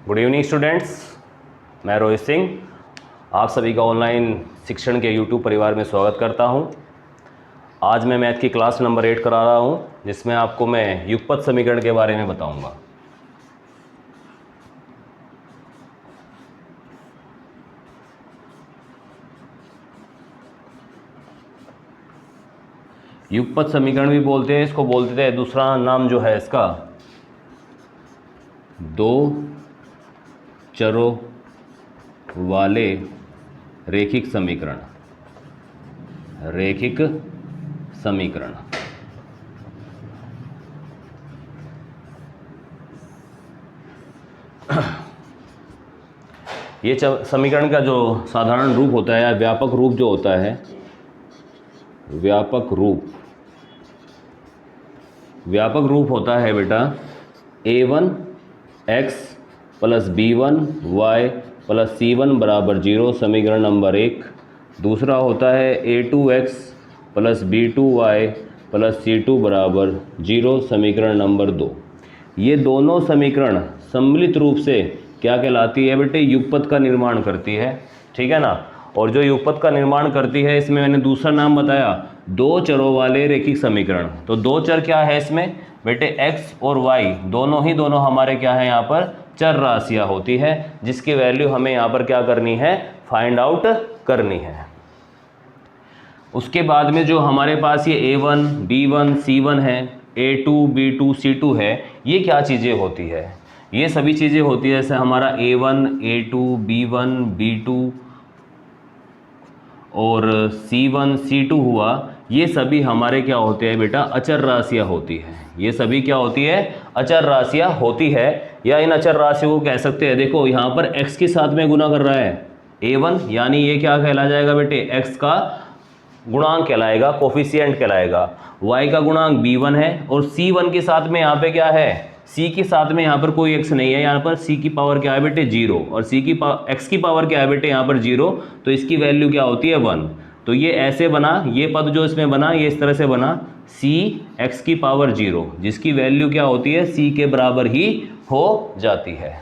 Good evening students, मैं रोहित सिंह आप सभी का ऑनलाइन शिक्षण के यूट्यूब परिवार में स्वागत करता हूं। आज मैं मैथ की क्लास नंबर 8 करा रहा हूं, जिसमें आपको मैं युगपत समीकरण के बारे में बताऊंगा। युगपत समीकरण भी बोलते हैं इसको, बोलते हैं दूसरा नाम जो है इसका दो चरों वाले रैखिक समीकरण। रैखिक समीकरण ये समीकरण का जो साधारण रूप होता है या व्यापक रूप जो होता है, व्यापक रूप होता है बेटा a1 x plus b1 y plus c1 बराबर 0, समीकरण नंबर 1। दूसरा होता है a2 x plus b2 y plus c2 बराबर 0, समीकरण नंबर 2। ये दोनों समीकरण सम्मिलित रूप से क्या कहलाती है बेटे? युगपत का निर्माण करती है, ठीक है ना। और जो युगपत का निर्माण करती है, इसमें मैंने दूसरा नाम बताया दो चरों वाले रैखिक समीकरण। तो दो चर क्या है इसमें बेटे? x और y दोनों हमारे क्या है यहाँ पर? चर राशियाँ होती है, जिसकी वैल्यू हमें यहाँ पर क्या करनी है? फाइंड आउट करनी है। उसके बाद में जो हमारे पास ये a1 b1 c1 है, a2 b2 c2 है, ये क्या चीज़ें होती है? ये सभी चीज़ें होती है जैसे हमारा a1 a2 b1 b2 और c1 c2 हुआ, ये सभी हमारे क्या होते हैं बेटा? अचर राशियाँ होती है। ये सभी क्या होती है? अचर राशियाँ होती है, या इन अचर राशियों को कह सकते हैं, देखो यहाँ पर x के साथ में गुना कर रहा है a1, यानी ये क्या कहला जाएगा बेटे? x का गुणांक कहलाएगा, कोफिशिएंट कहलाएगा। y का गुणांक b1 है, और c1 के साथ में यहाँ पे क्या है? c के साथ में यहाँ पर कोई x नहीं है, यहाँ पर c की पावर क्या है बेटे? 0, और x की पावर क्या है बेटे? यहाँ पर 0, तो इसकी वैल्यू क्या होती है? 1। तो ये ऐसे बना, ये पद जो इसमें बना ये इस तरह से बना c x की पावर 0, जिसकी वैल्यू क्या होती है? c के बराबर ही हो जाती है।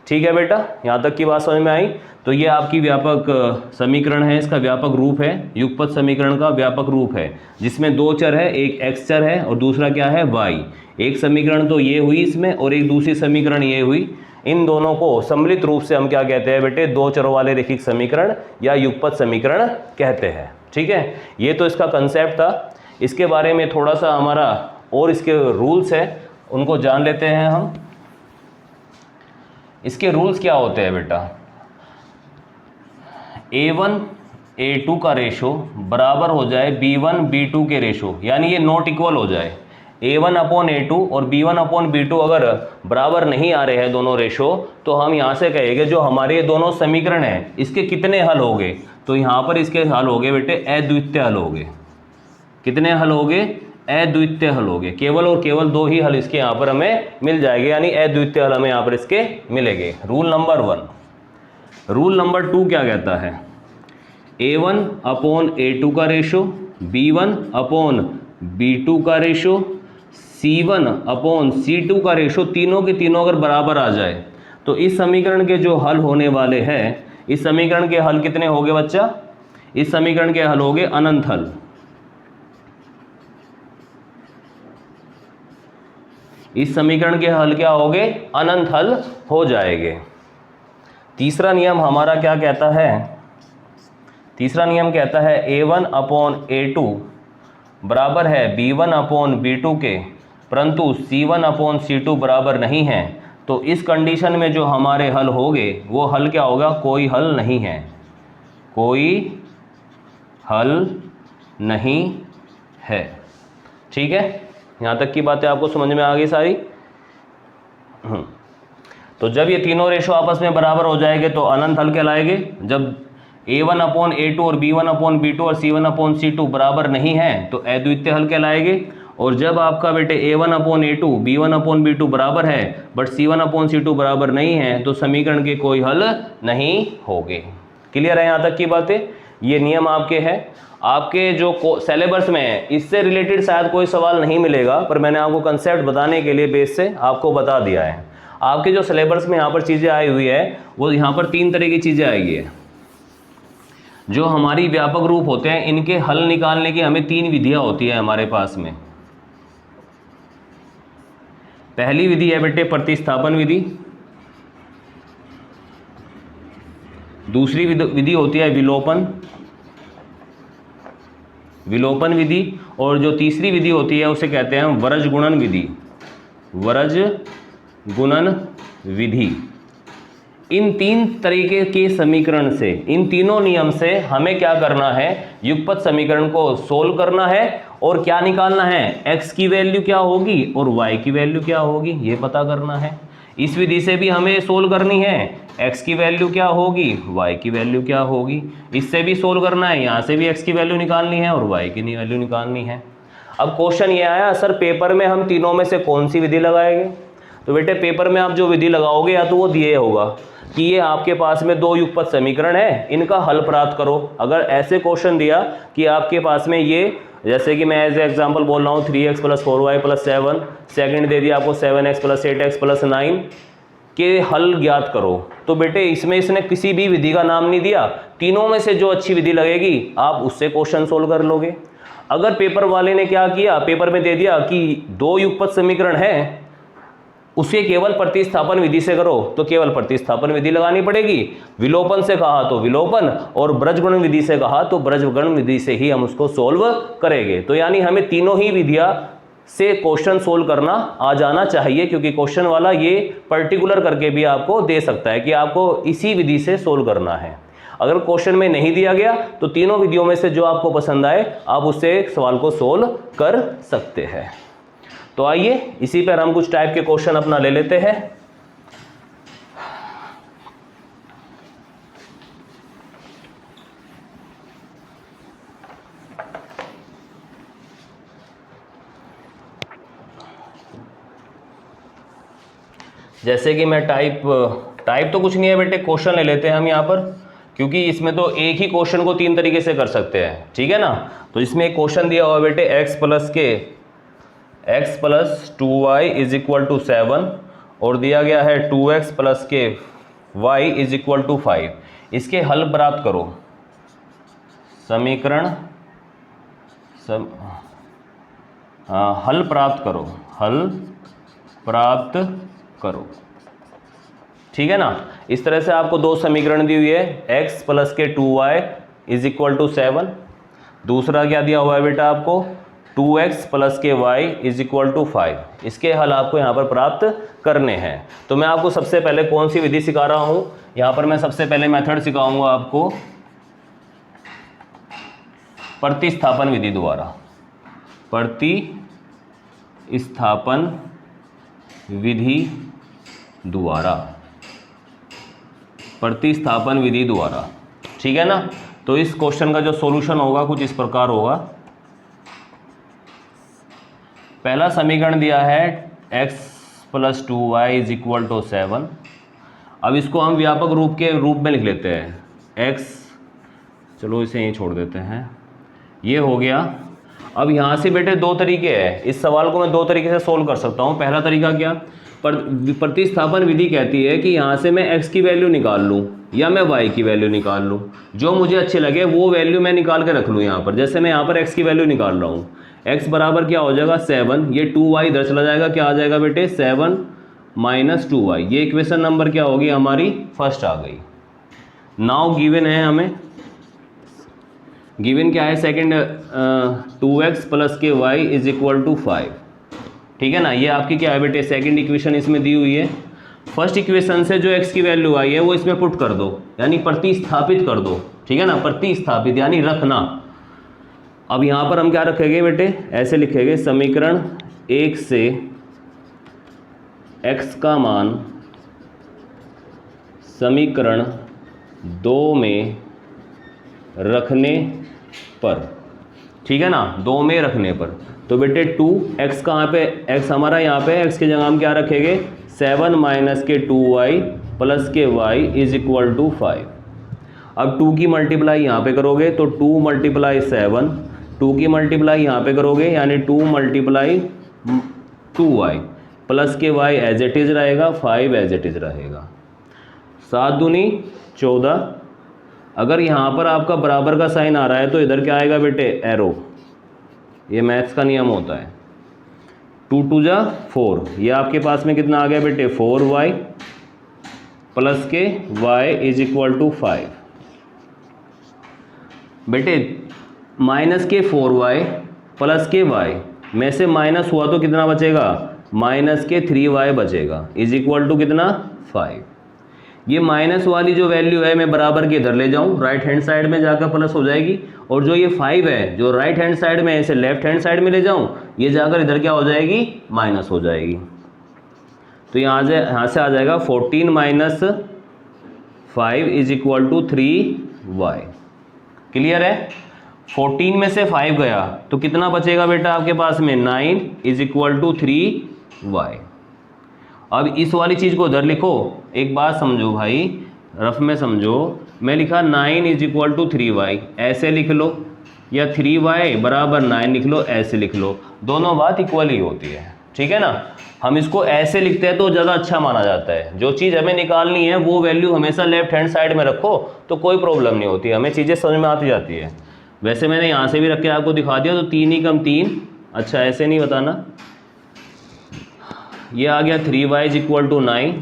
ठीक है बेटा, यहाँ तक की बात समझ में आई? तो ये आपकी व्यापक समीकरण है, इसका व्यापक रूप है, युगपत समीकरण का व्यापक रूप है, जिसमें दो चर है, एक x चर है और दूसरा क्या है? y। एक समीकरण तो ये हुई इसमें, और एक दूसरी समीकरण ये हुई। इन दोनों को सम्मिलित रूप से हम क्या कहते हैं बेटे? दो चरों वाले रैखिक समीकरण या युगपत समीकरण कहते हैं। ठीक है, ये तो इसका कंसेप्ट था। इसके बारे में थोड़ा सा हमारा और इसके रूल्स है, उनको जान लेते हैं हम। इसके रूल्स क्या होते हैं बेटा? a1 a2 का रेशो बराबर हो जाए b1 b2 के रेशो, यानी ये नॉट इक्वल हो जाए। a1 अपॉन a2 और b1 अपॉन b2 अगर बराबर नहीं आ रहे हैं दोनों रेशो, तो हम यहाँ से कहेंगे जो हमारे ये दोनों समीकरण हैं इसके कितने हल हो गए? तो यहाँ पर इसके हल हो गए बेटे अद्वितीय हल हो गए। कितने हल हो गए? अद्वितीय हल हो गए। केवल और केवल दो ही हल इसके यहाँ पर हमें मिल जाएंगे, यानी अद्वितीय हल हमें यहाँ पर इसके मिलेंगे। Rule number 1। रूल नंबर 2 क्या कहता है? a1 अपॉन a2 का रेशो, b1 अपॉन b2 का रेशो, c1 अपॉन c2 का रेशो, तीनों के तीनों अगर बराबर आ जाए तो इस समीकरण के जो हल होने वाले हैं, इस समीकरण के हल कितने हो गए बच्चा? इस समीकरण के हल हो गए अनंत हल। इस समीकरण के हल क्या हो गए? अनंत हल हो जाएंगे। तीसरा नियम हमारा क्या कहता है? तीसरा नियम कहता है a1 अपॉन a2 बराबर है b1 अपॉन b2 के, परंतु c1 अपॉन c2 बराबर नहीं है। तो इस कंडीशन में जो हमारे हल होंगे वो हल क्या होगा? कोई हल नहीं है। कोई हल नहीं है। ठीक है, यहाँ तक की बातें आपको समझ में आ गई सारी? तो जब ये तीनों रेशो आपस में बराबर हो जाएंगे तो अनंत हल कहलाएंगे। जब a1 अपॉन a2 और b1 अपॉन b2 और c1 अपॉन c2 बराबर नहीं है तो अद्वितीय हल कहलाएंगे। और जब आपका बेटे a1 upon a2 b1 upon b2 बराबर है बट c1 अपॉन c2 बराबर नहीं है, तो समीकरण के कोई हल नहीं होंगे। क्लियर है यहाँ तक की बातें? ये नियम आपके हैं, आपके जो सिलेबस में है इससे रिलेटेड शायद कोई सवाल नहीं मिलेगा, पर मैंने आपको कंसेप्ट बताने के लिए बेस से आपको बता दिया है। आपके जो सिलेबस में यहाँ पर चीज़ें आई हुई है वो यहाँ पर 3 तरह की चीज़ें आई है। जो हमारी व्यापक रूप होते हैं इनके हल निकालने की हमें 3 विधियाँ होती है हमारे पास में। पहली विधि है बेटे प्रतिस्थापन विधि, दूसरी विधि होती है विलोपन विधि, और जो तीसरी विधि होती है उसे कहते हैं वरज गुणन विधि। इन 3 तरीके के समीकरण से, इन तीनों नियम से हमें क्या करना है, युगपत समीकरण को सोल्व करना है और क्या निकालना है, x की वैल्यू क्या होगी और y की वैल्यू क्या होगी ये पता करना है। इस विधि से भी हमें सोल्व करनी है, x की वैल्यू क्या होगी, y की वैल्यू क्या होगी, इससे भी सोल्व करना है, यहाँ से भी x की वैल्यू निकालनी है और y की वैल्यू निकालनी है। अब क्वेश्चन ये आया सर पेपर में हम तीनों में से कौन सी विधि लगाएंगे, तो बेटे पेपर में आप जो विधि लगाओगे या तो वो दिए होगा कि ये आपके पास में 2 युगपत समीकरण है, इनका हल प्राप्त करो। अगर ऐसे क्वेश्चन दिया कि आपके पास में ये, जैसे कि मैं एज एग्जांपल बोल रहा हूँ 3x + 4y + 7, सेकंड दे दिया आपको 7x + 8x + 9 के हल ज्ञात करो, तो बेटे इसमें इसने किसी भी विधि का नाम नहीं दिया, तीनों में से जो अच्छी विधि लगेगी आप उससे क्वेश्चन सोल्व कर लोगे। अगर पेपर वाले ने क्या किया, पेपर में दे दिया कि 2 युगपत समीकरण है, उसे केवल प्रतिस्थापन विधि से करो, तो केवल प्रतिस्थापन विधि लगानी पड़ेगी। विलोपन से कहा तो विलोपन, और ब्रजगुणन विधि से कहा तो ब्रजगुणन विधि से ही हम उसको सोल्व करेंगे। तो यानी हमें तीनों ही विधियां से क्वेश्चन सोल्व करना आ जाना चाहिए, क्योंकि क्वेश्चन वाला ये पर्टिकुलर करके भी आपको दे सकता है कि आपको इसी विधि से सोल्व करना है। अगर क्वेश्चन में नहीं दिया गया तो तीनों विधियों में से जो आपको पसंद आए आप उससे सवाल को सोल्व कर सकते हैं। तो आइए इसी पर हम कुछ टाइप के क्वेश्चन अपना ले लेते हैं। जैसे कि मैं टाइप तो कुछ नहीं है बेटे, क्वेश्चन ले लेते हैं हम यहाँ पर, क्योंकि इसमें तो एक ही क्वेश्चन को 3 तरीके से कर सकते हैं, ठीक है ना। तो इसमें एक क्वेश्चन दिया हुआ बेटे x + 2y = 7 और दिया गया है 2x + k y = 5। इसके हल प्राप्त करो। समीकरण हल प्राप्त करो, ठीक है ना। इस तरह से आपको 2 समीकरण दी हुई है, x + k 2y = 7। दूसरा क्या दिया हुआ है बेटा आपको, 2x + k y = 5। इसके हल आपको यहाँ पर प्राप्त करने हैं। तो मैं आपको सबसे पहले कौन सी विधि सिखा रहा हूँ, यहाँ पर मैं सबसे पहले मेथड सिखाऊंगा आपको प्रतिस्थापन विधि द्वारा। प्रतिस्थापन विधि द्वारा, ठीक है ना। तो इस क्वेश्चन का जो सॉल्यूशन होगा कुछ इस प्रकार होगा। पहला समीकरण दिया है x + 2y = 7। अब इसको हम व्यापक रूप के रूप में लिख लेते हैं, x, चलो इसे यहीं छोड़ देते हैं, ये हो गया। अब यहाँ से बेटे 2 तरीके हैं, इस सवाल को मैं 2 तरीके से सोल्व कर सकता हूँ। पहला तरीका क्या, प्रतिस्थापन विधि कहती है कि यहाँ से मैं x की वैल्यू निकाल लूँ या मैं y की वैल्यू निकाल लूँ, जो मुझे अच्छे लगे वो वैल्यू मैं निकाल के रख लूँ यहाँ पर। जैसे मैं यहाँ पर x की वैल्यू निकाल रहा हूँ, x बराबर क्या हो जाएगा 7, ये 2y इधर चला जाएगा, क्या आ जाएगा बेटे 7 - 2y। ये इक्वेशन नंबर क्या होगी हमारी, फर्स्ट आ गई। नाउ गिवन है, हमें गिवन क्या है, सेकंड 2x + k y = 5, ठीक है ना। ये आपकी क्या है बेटे, सेकंड इक्वेशन इसमें दी हुई है। फर्स्ट इक्वेशन से जो x की वैल्यू आई है वो इसमें पुट कर दो, यानी प्रतिस्थापित कर दो, ठीक है ना। प्रतिस्थापित यानी रखना। अब यहाँ पर हम क्या रखेंगे बेटे, ऐसे लिखेंगे, समीकरण 1 से x का मान समीकरण 2 में रखने पर, ठीक है ना, 2 में रखने पर। तो बेटे 2x कहाँ पे, x हमारा यहाँ पे, x की जगह हम क्या रखेंगे 7 - k 2y + k y = 5। अब 2 की मल्टीप्लाई यहाँ पे करोगे तो 2 × 7, 2 की मल्टीप्लाई यहाँ पे करोगे यानी 2 × 2y, प्लस के y एज इट इज़ रहेगा, 5 एज इट इज़ रहेगा। 7 दूनी 14। अगर यहाँ पर आपका बराबर का साइन आ रहा है तो इधर क्या आएगा बेटे, एरो। ये मैथ्स का नियम होता है। 2 2 जा 4, ये आपके पास में कितना आ गया बेटे, 4y प्लस के y इज इक्वल टू 5। बेटे माइनस के 4y प्लस के y में से माइनस हुआ तो कितना बचेगा, माइनस के 3y बचेगा, इज इक्वल टू कितना, 5। ये माइनस वाली जो वैल्यू है मैं बराबर के इधर ले जाऊं, राइट हैंड साइड में जाकर प्लस हो जाएगी, और जो ये 5 है जो राइट हैंड साइड में है इसे लेफ्ट हैंड साइड में ले जाऊं, ये जाकर इधर क्या हो जाएगी, माइनस हो जाएगी। तो यहाँ से आ जाएगा 14 minus 5 is equal to 3y। Clear है। 14 में से 5 गया तो कितना बचेगा बेटा आपके पास में, 9 इज इक्वल टू 3y। अब इस वाली चीज़ को उधर लिखो। एक बात समझो भाई, रफ में समझो, मैं लिखा 9 इज इक्वल टू 3y, ऐसे लिख लो, या 3y बराबर 9 लिख लो, ऐसे लिख लो, दोनों बात इक्वल ही होती है, ठीक है ना। हम इसको ऐसे लिखते हैं तो ज़्यादा अच्छा माना जाता है। जो चीज़ हमें निकालनी है वो वैल्यू हमेशा लेफ्ट हैंड साइड में रखो तो कोई प्रॉब्लम नहीं होती, हमें चीज़ें समझ में आती जाती है। वैसे मैंने यहाँ से भी रख के आपको दिखा दिया, तो 3 ही कम 3, अच्छा ऐसे नहीं बताना। ये आ गया 3y इज इक्वल टू 9।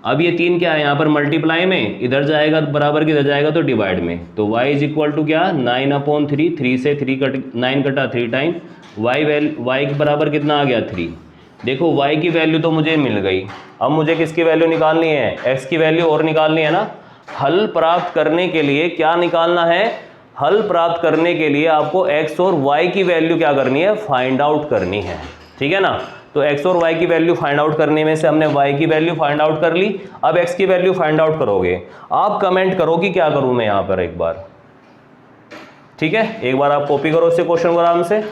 अब ये 3 क्या है, यहाँ पर मल्टीप्लाई में, इधर जाएगा बराबर किधर जाएगा तो डिवाइड में, तो y इज इक्वल टू क्या, 9/3, 3 से 9 कटा 3 टाइम y के बराबर कितना आ गया, 3। देखो y की वैल्यू तो मुझे मिल गई, अब मुझे किसकी वैल्यू निकालनी है, x की वैल्यू और निकालनी है ना। हल प्राप्त करने के लिए क्या निकालना है, हल प्राप्त करने के लिए आपको x और y की वैल्यू क्या करनी है, फाइंड आउट करनी है, ठीक है ना। तो x और y की वैल्यू फाइंड आउट करने में से हमने y की वैल्यू फाइंड आउट कर ली, अब x की वैल्यू फाइंड आउट करोगे। आप कमेंट करो कि क्या करूं मैं यहाँ पर एक बार, ठीक है। एक बार आप कॉपी करो इसे क्वेश्चन को आराम से।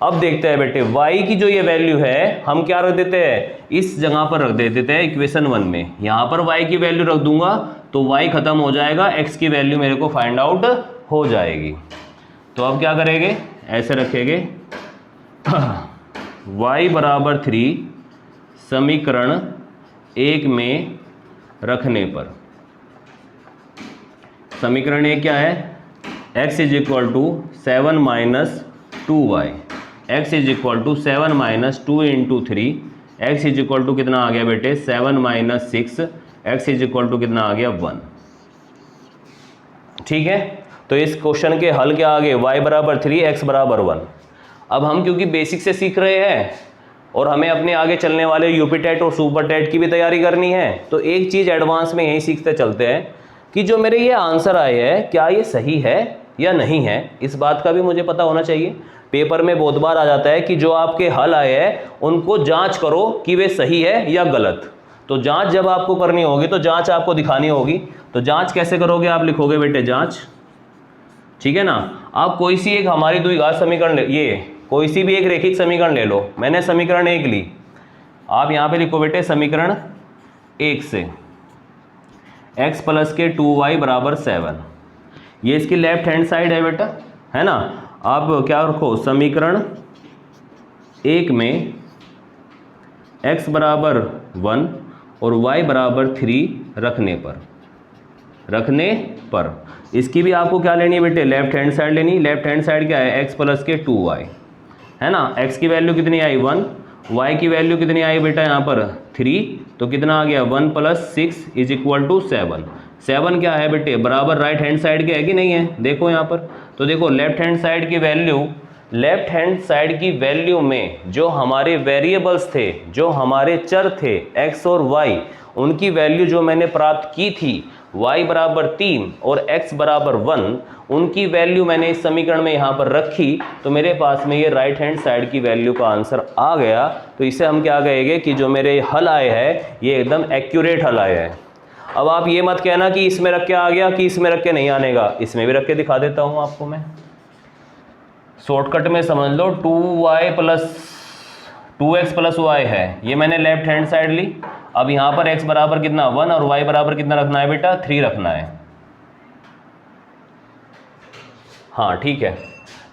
अब देखते हैं बेटे, y की जो ये वैल्यू है हम क्या रख देते हैं, इस जगह पर रख देते हैं इक्वेशन 1 में। यहाँ पर y की वैल्यू रख दूंगा तो y खत्म हो जाएगा, x की वैल्यू मेरे को फाइंड आउट हो जाएगी। तो अब क्या करेंगे, ऐसे रखेंगे y बराबर 3 समीकरण 1 में रखने पर, समीकरण 1 क्या है, x is equal to 7 minus 2y, x is equal to 7 minus 2 into 3, x is equal to कितना आ गया बेटे, 7 minus 6, x is equal to कितना आ गया, 1। ठीक है, तो इस क्वेश्चन के हल क्या आ गए, y बराबर 3, x बराबर 1। अब हम क्योंकि बेसिक से सीख रहे हैं और हमें अपने आगे चलने वाले यूपी टेट और सुपर टेट की भी तैयारी करनी है, तो एक चीज़ एडवांस में यही सीखते चलते हैं कि जो मेरे ये आंसर आए हैं क्या ये सही है या नहीं है, इस बात का भी मुझे पता होना चाहिए। पेपर में बहुत बार आ जाता है कि जो आपके हल आए हैं उनको जांच करो कि वे सही है या गलत। तो जांच जब आपको करनी होगी तो जांच आपको दिखानी होगी। तो जांच कैसे करोगे, आप लिखोगे बेटे जांच, ठीक है ना। आप कोई सी एक हमारी द्विघात समीकरण ये कोई सी भी एक रैखिक समीकरण ले लो। मैंने समीकरण 1 ली, आप यहाँ पे लिखो बेटे समीकरण 1 से x प्लस के 2y बराबर 7, ये इसकी लेफ्ट हैंड साइड है बेटा, है ना। आप क्या रखो, समीकरण 1 में x बराबर 1 और y बराबर 3 रखने पर इसकी भी आपको क्या लेनी है बेटे, लेफ्ट हैंड साइड लेनी। लेफ्ट हैंड साइड क्या है, x प्लस के 2y, है ना। x की वैल्यू कितनी आई 1, y की वैल्यू कितनी आई बेटा यहाँ पर 3, तो कितना आ गया 1 प्लस 6 इज इक्वल टू 7। 7 क्या है बेटे, बराबर राइट हैंड साइड के है कि नहीं है, देखो यहाँ पर। तो देखो लेफ्ट हैंड साइड की वैल्यू में जो हमारे वेरिएबल्स थे, जो हमारे चर थे x और y, उनकी वैल्यू जो मैंने प्राप्त की थी y बराबर 3 और x बराबर 1, उनकी वैल्यू मैंने इस समीकरण में यहाँ पर रखी, तो मेरे पास में ये राइट हैंड साइड की वैल्यू का आंसर आ गया। तो इसे हम क्या कहेंगे कि जो मेरे हल आए हैं ये एकदम एक्यूरेट हल आए हैं। अब आप ये मत कहना कि इसमें रख के आ गया कि इसमें रख के नहीं आने का, इसमें भी रख के दिखा देता हूँ आपको मैं। शॉर्टकट में समझ लो 2x प्लस y है, ये मैंने लेफ्ट हैंड साइड ली। अब यहाँ पर x बराबर कितना 1 और y बराबर कितना रखना है बेटा 3 रखना है। हाँ ठीक है,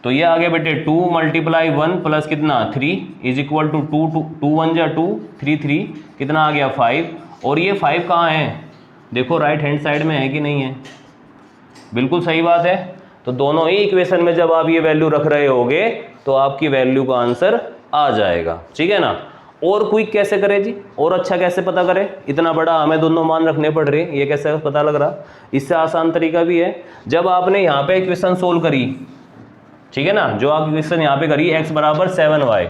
तो ये आ गया बेटे 2 × 1 प्लस कितना 3 इज इक्वल टू 2 1 जा 2 3 3 कितना आ गया 5। और ये 5 कहाँ है, देखो राइट हैंड साइड में है कि नहीं है, बिल्कुल सही बात है। तो दोनों ही इक्वेशन में जब आप ये वैल्यू रख रहे होगे तो आपकी वैल्यू का आंसर आ जाएगा, ठीक है ना। और क्विक कैसे करें जी, और अच्छा कैसे पता करें, इतना बड़ा हमें दोनों मान रखने पड़ रहे हैं, ये कैसे पता लग रहा। इससे आसान तरीका भी है, जब आपने यहाँ पे इक्वेशन सोल्व करी, ठीक है ना, जो आप इक्वेशन यहाँ पे करी x बराबर 7y,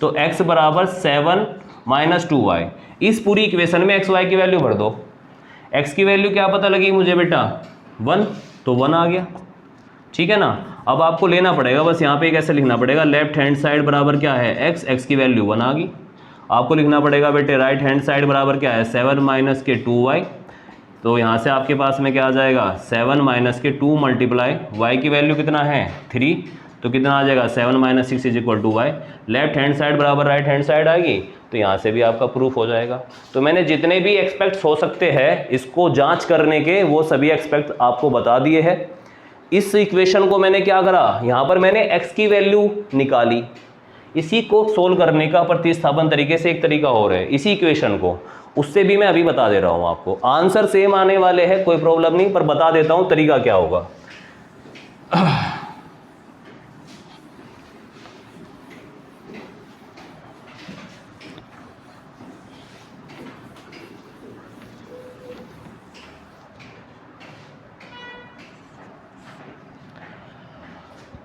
तो x बराबर 7 माइनस 2y, इस पूरी इक्वेशन में x y की वैल्यू भर दो। x की वैल्यू क्या पता लगी मुझे बेटा 1, तो 1 आ गया, ठीक है ना। अब आपको लेना पड़ेगा, बस यहाँ पे कैसे लिखना पड़ेगा, लेफ्ट हैंड साइड बराबर क्या है x की वैल्यू 1 आ गई। आपको लिखना पड़ेगा बेटे राइट हैंड साइड बराबर क्या है 7 माइनस के 2y, तो यहाँ से आपके पास में क्या आ जाएगा 7 माइनस के 2 मल्टीप्लाई y की वैल्यू कितना है 3, तो कितना आ जाएगा 7 minus 6 is equal to y। Left hand side बराबर राइट हैंड साइड आएगी, तो यहाँ से भी आपका प्रूफ हो जाएगा। तो मैंने जितने भी एक्सपेक्ट्स हो सकते हैं इसको जांच करने के, वो सभी एक्सपेक्ट आपको बता दिए हैं। इस इक्वेशन को मैंने क्या करा, यहाँ पर मैंने x की वैल्यू निकाली, इसी को सोल्व करने का प्रतिस्थापन तरीके से एक तरीका और है, इसी इक्वेशन को, उससे भी मैं अभी बता दे रहा हूँ आपको। आंसर सेम आने वाले हैं, कोई प्रॉब्लम नहीं, पर बता देता हूँ तरीका क्या होगा।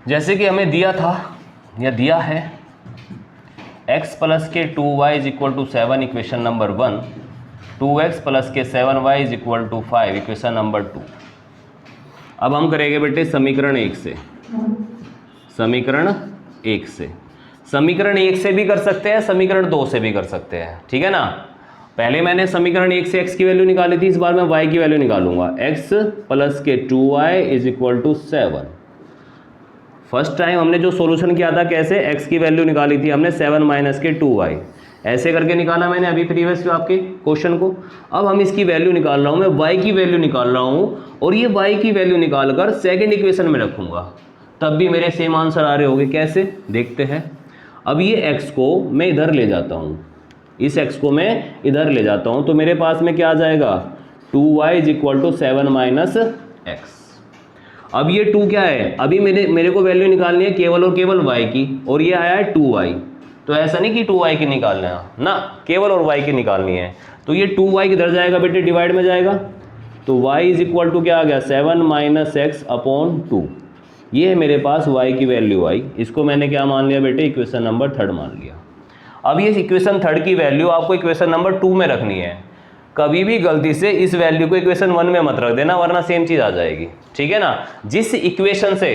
जैसे कि हमें दिया था या दिया है x प्लस के 2y is equal to 7 equation number 1, 2x plus के 7y is equal to 5 equation number 2। अब हम करेंगे बेटे समीकरण 1 से, समीकरण 1 से, समीकरण 1 से भी कर सकते हैं, समीकरण 2 से भी कर सकते हैं, ठीक है ना। पहले मैंने समीकरण 1 से x की वैल्यू निकाली थी, इस बार मैं y की वैल्यू निकालूंगा। x प्लस के 2y is equal to 7। First time हमने जो सॉल्यूशन किया था कैसे, x की वैल्यू निकाली थी हमने 7 माइनस के 2y, ऐसे करके निकाला मैंने अभी प्रीवियस आपके क्वेश्चन को। अब हम इसकी वैल्यू निकाल रहा हूँ, मैं y की वैल्यू निकाल रहा हूँ, और ये y की वैल्यू निकालकर सेकंड इक्वेशन में रखूँगा, तब भी मेरे सेम आंसर आ रहे होंगे। कैसे देखते हैं। अब ये x को मैं इधर ले जाता हूँ, इस x को मैं इधर ले जाता हूँ, तो मेरे पास में क्या आ जाएगा 2y is equal to 7 minus x. अब ये 2 क्या है, अभी मेरे को वैल्यू निकालनी है केवल और केवल y की, और ये आया है 2y, तो ऐसा नहीं कि 2y की निकालना है ना, केवल और y की निकालनी है। तो ये 2y किधर जाएगा बेटे, डिवाइड में जाएगा, तो y इज इक्वल टू क्या आ गया 7 माइनस एक्स अपॉन 2। ये है मेरे पास y की वैल्यू आई, इसको मैंने क्या मान लिया बेटे, इक्वेशन नंबर 3 मान लिया। अब ये इक्वेशन 3 की वैल्यू आपको इक्वेशन नंबर 2 में रखनी है। कभी भी गलती से इस वैल्यू को इक्वेशन 1 में मत रख देना, वरना सेम चीज़ आ जाएगी, ठीक है ना। जिस इक्वेशन से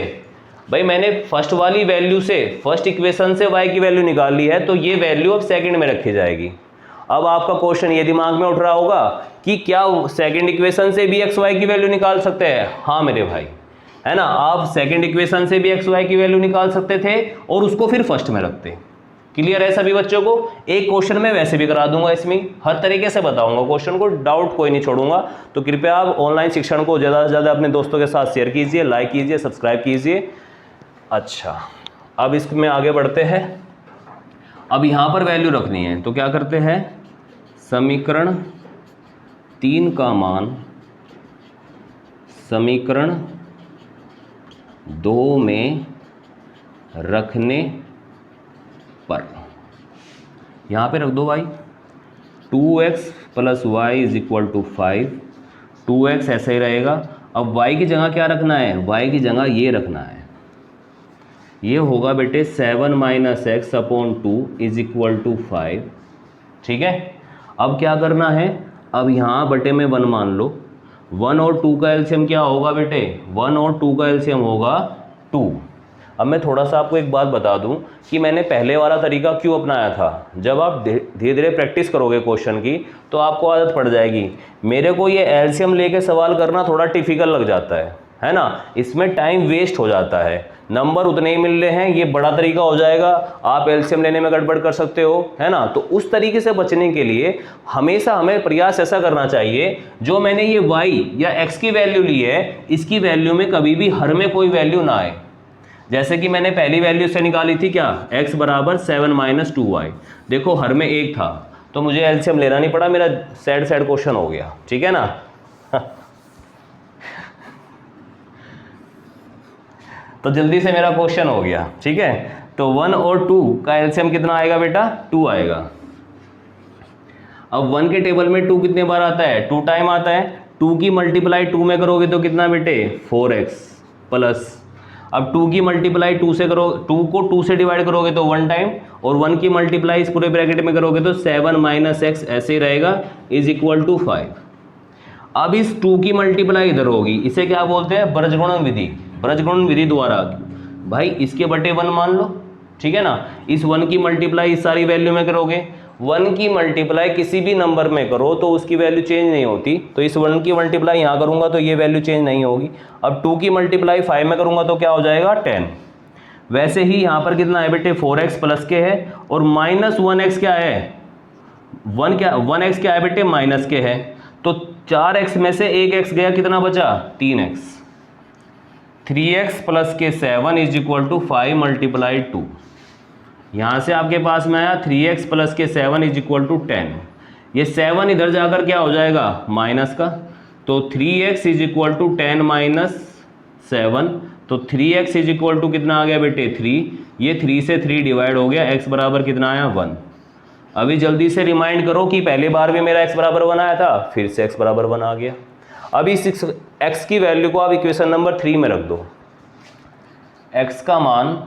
भाई मैंने फर्स्ट वाली वैल्यू से, फर्स्ट इक्वेशन से y की वैल्यू निकाल ली है, तो ये वैल्यू अब सेकंड में रखी जाएगी। अब आपका क्वेश्चन ये दिमाग में उठ रहा होगा कि क्या सेकंड इक्वेशन से भी x y की वैल्यू निकाल सकते हैं। हाँ मेरे भाई, है ना, आप सेकंड इक्वेशन से भी x y की वैल्यू निकाल सकते थे और उसको फिर फर्स्ट में रखते। क्लियर है सभी बच्चों को। एक क्वेश्चन में वैसे भी करा दूंगा, इसमें हर तरीके से बताऊंगा क्वेश्चन को, डाउट कोई नहीं छोड़ूंगा। तो कृपया आप ऑनलाइन शिक्षण को ज़्यादा से ज़्यादा अपने दोस्तों के साथ शेयर कीजिए, लाइक कीजिए, सब्सक्राइब कीजिए। अच्छा, अब इसमें आगे बढ़ते हैं। अब यहाँ पर वैल्यू रखनी है, तो क्या करते हैं, समीकरण 3 का मान समीकरण 2 में रखने पर यहाँ पे रख दो भाई, 2x plus y is equal to 5, 2x ऐसा ही रहेगा। अब y की जगह क्या रखना है, y की जगह ये रखना है, ये होगा बेटे 7 minus x upon 2 is equal to 5, ठीक है। अब क्या करना है, अब यहाँ बटे में 1 मान लो, 1 और 2 का एलसीएम क्या होगा बेटे, 1 और 2 का एलसीएम होगा 2। अब मैं थोड़ा सा आपको एक बात बता दूं कि मैंने पहले वाला तरीका क्यों अपनाया था। जब आप धीरे धीरे प्रैक्टिस करोगे क्वेश्चन की तो आपको आदत पड़ जाएगी। मेरे को ये एलसीएम लेके सवाल करना थोड़ा टिफिकल्ट लग जाता है ना, इसमें टाइम वेस्ट हो जाता है, नंबर उतने ही मिल रहे हैं। ये बड़ा तरीका हो जाएगा, आप एलसीएम लेने में गड़बड़ कर सकते हो, है ना। तो उस तरीके से बचने के लिए हमेशा हमें प्रयास ऐसा करना चाहिए, जो मैंने ये y या x की वैल्यू ली है, इसकी वैल्यू में कभी भी हर में कोई वैल्यू ना आए। जैसे कि मैंने पहली वैल्यू से निकाली थी क्या, x बराबर 7 माइनस 2y। देखो हर में एक था तो मुझे एलसीएम लेना नहीं पड़ा, मेरा सैड सैड क्वेश्चन हो गया, ठीक है ना। तो जल्दी से मेरा क्वेश्चन हो गया, ठीक है। तो 1 और 2 का एलसीएम कितना आएगा बेटा, 2 आएगा। अब 1 के टेबल में 2 कितने बार आता है, 2 टाइम आता है। 2 की मल्टीप्लाई 2 में करोगे तो कितना बेटे, 4x प्लस, अब 2 की मल्टीप्लाई 2 से करो, 2 को 2 से डिवाइड करोगे तो 1 टाइम, और 1 की मल्टीप्लाई इस पूरे ब्रैकेट में करोगे तो 7 माइनस एक्स ऐसे ही रहेगा, इज इक्वल टू 5। अब इस 2 की मल्टीप्लाई इधर होगी, इसे क्या बोलते हैं, ब्रजगुणन विधि। ब्रजगुणन विधि द्वारा भाई इसके बटे 1 मान लो, ठीक है ना। इस 1 की मल्टीप्लाई इस सारी वैल्यू में करोगे, 1 की मल्टीप्लाई किसी भी नंबर में करो तो उसकी वैल्यू चेंज नहीं होती, तो इस 1 की मल्टीप्लाई यहाँ करूँगा तो ये वैल्यू चेंज नहीं होगी। अब 2 की मल्टीप्लाई 5 में करूँगा तो क्या हो जाएगा, 10। वैसे ही यहाँ पर कितना है बेटे, 4x प्लस के है, और माइनस 1x क्या है, 1x क्या है बेटे, माइनस के है। तो 4x में से 1x गया, कितना बचा, 3x। 3x प्लस के 7 इज इक्वल टू 5 मल्टीप्लाई 2। यहाँ से आपके पास में आया 3x प्लस के 7 इज इक्वल टू 10। ये 7 इधर जाकर क्या हो जाएगा, माइनस का, तो 3x is equal to 10 minus 7, तो 3x इज इक्वल टू कितना आ गया बेटे, 3। ये 3 से 3 डिवाइड हो गया, x बराबर कितना आया, 1। अभी जल्दी से रिमाइंड करो कि पहले बार भी मेरा x बराबर 1 आया था, फिर से x बराबर 1 आ गया। अभी x की वैल्यू को आप इक्वेशन नंबर 3 में रख दो। x का मान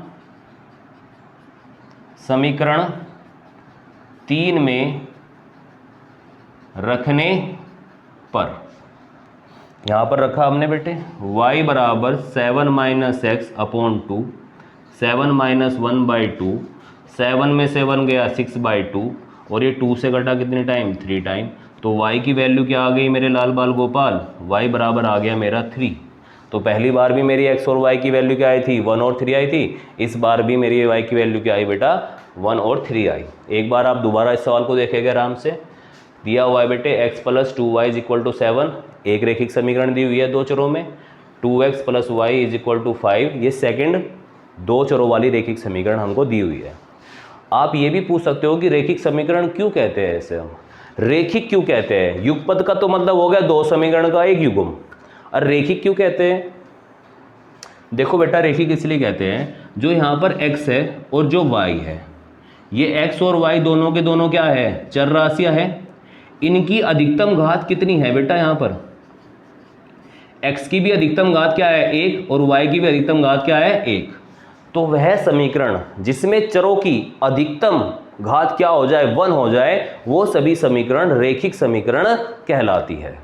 समीकरण 3 में रखने पर, यहाँ पर रखा हमने बेटे, y बराबर 7 माइनस एक्स अपॉन 2, 7 माइनस 1/2, 7 में से 1 गया 6/2, और ये 2 से कटा कितने टाइम, 3 टाइम। तो y की वैल्यू क्या आ गई मेरे लाल बाल गोपाल, y बराबर आ गया मेरा 3। तो पहली बार भी मेरी x और y की वैल्यू क्या आई थी, 1 और 3 आई थी। इस बार भी मेरी y की वैल्यू क्या आई बेटा, 1 और 3 आई। एक बार आप दोबारा इस सवाल को देखेंगे आराम से। दिया हुआ है बेटे x plus 2y is equal to 7, एक रेखिक समीकरण दी हुई है 2 चरों में। 2x plus y is equal to 5, ये सेकंड 2 चरों वाली रेखिक समीकरण हमको दी हुई है। आप ये भी पूछ सकते हो कि रेखिक समीकरण क्यों कहते हैं ऐसे, हम रेखिक क्यों कहते हैं। युगपद का तो मतलब हो गया 2 समीकरण का एक युग्म, और रेखिक क्यों कहते हैं। देखो बेटा रेखिक इसलिए कहते हैं, जो यहाँ पर x है और जो y है, ये x और y दोनों के दोनों क्या है, चर राशियां है। इनकी अधिकतम घात कितनी है बेटा, यहाँ पर x की भी अधिकतम घात क्या है, 1, और y की भी अधिकतम घात क्या है, 1। तो वह समीकरण जिसमें चरों की अधिकतम घात क्या हो जाए, 1 हो जाए, वो सभी समीकरण रेखिक समीकरण कहलाती है।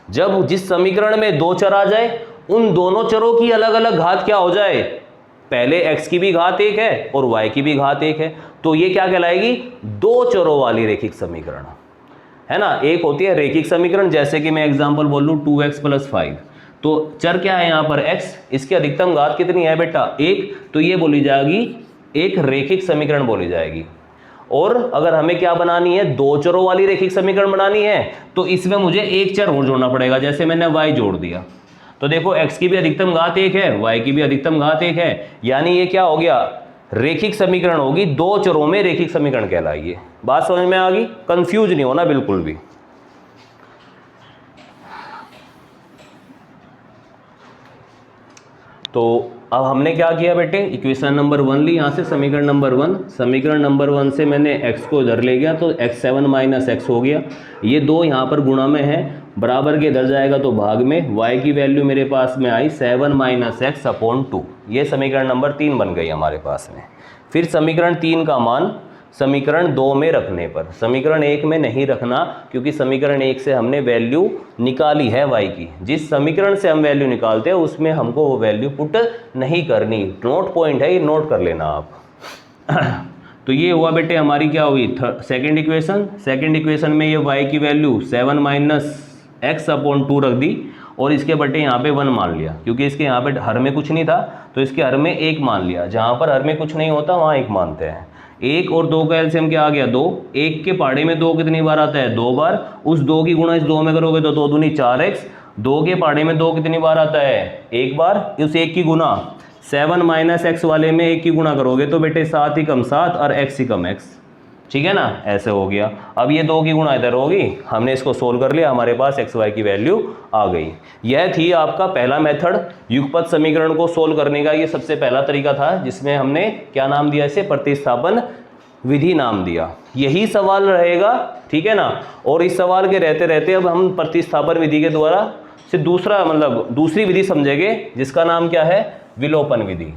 जब जिस समीकरण में 2 चर आ जाए, उन दोनों चरों की अलग अलग घात क्या हो जाए, पहले x की भी घात 1 है और y की भी घात 1 है, तो ये क्या कहलाएगी, 2 चरों वाली रेखिक समीकरण, है ना। एक होती है रेखिक समीकरण, जैसे कि मैं एग्जांपल बोल लूं 2x प्लस 5, तो चर क्या है यहाँ पर x, इसकी अधिकतम घात कितनी है बेटा, 1, तो ये बोली जाएगी एक रेखिक समीकरण बोली जाएगी। और अगर हमें क्या बनानी है, 2 चरों वाली रेखिक समीकरण बनानी है, तो इसमें मुझे एक चर और जोड़ना पड़ेगा, जैसे मैंने y जोड़ दिया। तो देखो x की भी अधिकतम घात 1 है, y की भी अधिकतम घात 1 है, यानी ये क्या हो गया, रेखिक समीकरण होगी, 2 चरों में रेखिक समीकरण कहलाएगी। बात समझ में आ गई, कंफ्यूज नहीं होना बिल्कुल भी। तो अब हमने क्या किया बेटे, इक्वेशन नंबर 1 ली, यहाँ से समीकरण नंबर 1, समीकरण नंबर 1 से मैंने x को इधर ले गया, तो x 7 माइनस एक्स हो गया। ये 2 यहाँ पर गुणा में है, बराबर के इधर जाएगा तो भाग में। y की वैल्यू मेरे पास में आई 7 माइनस एक्स अपॉन 2, ये समीकरण नंबर 3 बन गई हमारे पास में। फिर समीकरण 3 का मान समीकरण 2 में रखने पर, समीकरण 1 में नहीं रखना, क्योंकि समीकरण 1 से हमने वैल्यू निकाली है y की। जिस समीकरण से हम वैल्यू निकालते हैं उसमें हमको वो वैल्यू पुट नहीं करनी, नोट पॉइंट है, ये नोट कर लेना आप। तो ये हुआ बेटे हमारी क्या हुई, सेकेंड इक्वेशन। सेकेंड इक्वेशन में ये y की वैल्यू 7 माइनस एक्स अपॉन 2 रख दी, और इसके बटे यहाँ पे 1 मान लिया, क्योंकि इसके यहाँ पे हर में कुछ नहीं था, तो इसके हर में 1 मान लिया। जहाँ पर हर में कुछ नहीं होता वहाँ 1 मानते हैं। 1 और 2 का एलसीएम क्या आ गया, 2। 1 के पहाड़े में 2 कितनी बार आता है, 2 बार। उस 2 की गुणा इस 2 में करोगे तो 2 दूनी 4x। 2 के पहाड़े में 2 कितनी बार आता है, 1 बार। उस 1 की गुणा 7 माइनस एक्स वाले में 1 की गुणा करोगे तो बेटे 7 ही कम 7 और x ही कम x, ठीक है ना, ऐसे हो गया। अब ये 2 की गुणा इधर होगी, हमने इसको सोल्व कर लिया, हमारे पास एक्स वाई की वैल्यू आ गई। यह थी आपका पहला मेथड युगपत समीकरण को सोल्व करने का। ये सबसे पहला तरीका था जिसमें हमने क्या नाम दिया, इसे प्रतिस्थापन विधि नाम दिया। यही सवाल रहेगा, ठीक है ना। और इस सवाल के रहते रहते अब हम प्रतिस्थापन विधि के द्वारा से दूसरा मतलब दूसरी विधि समझेंगे जिसका नाम क्या है, विलोपन विधि।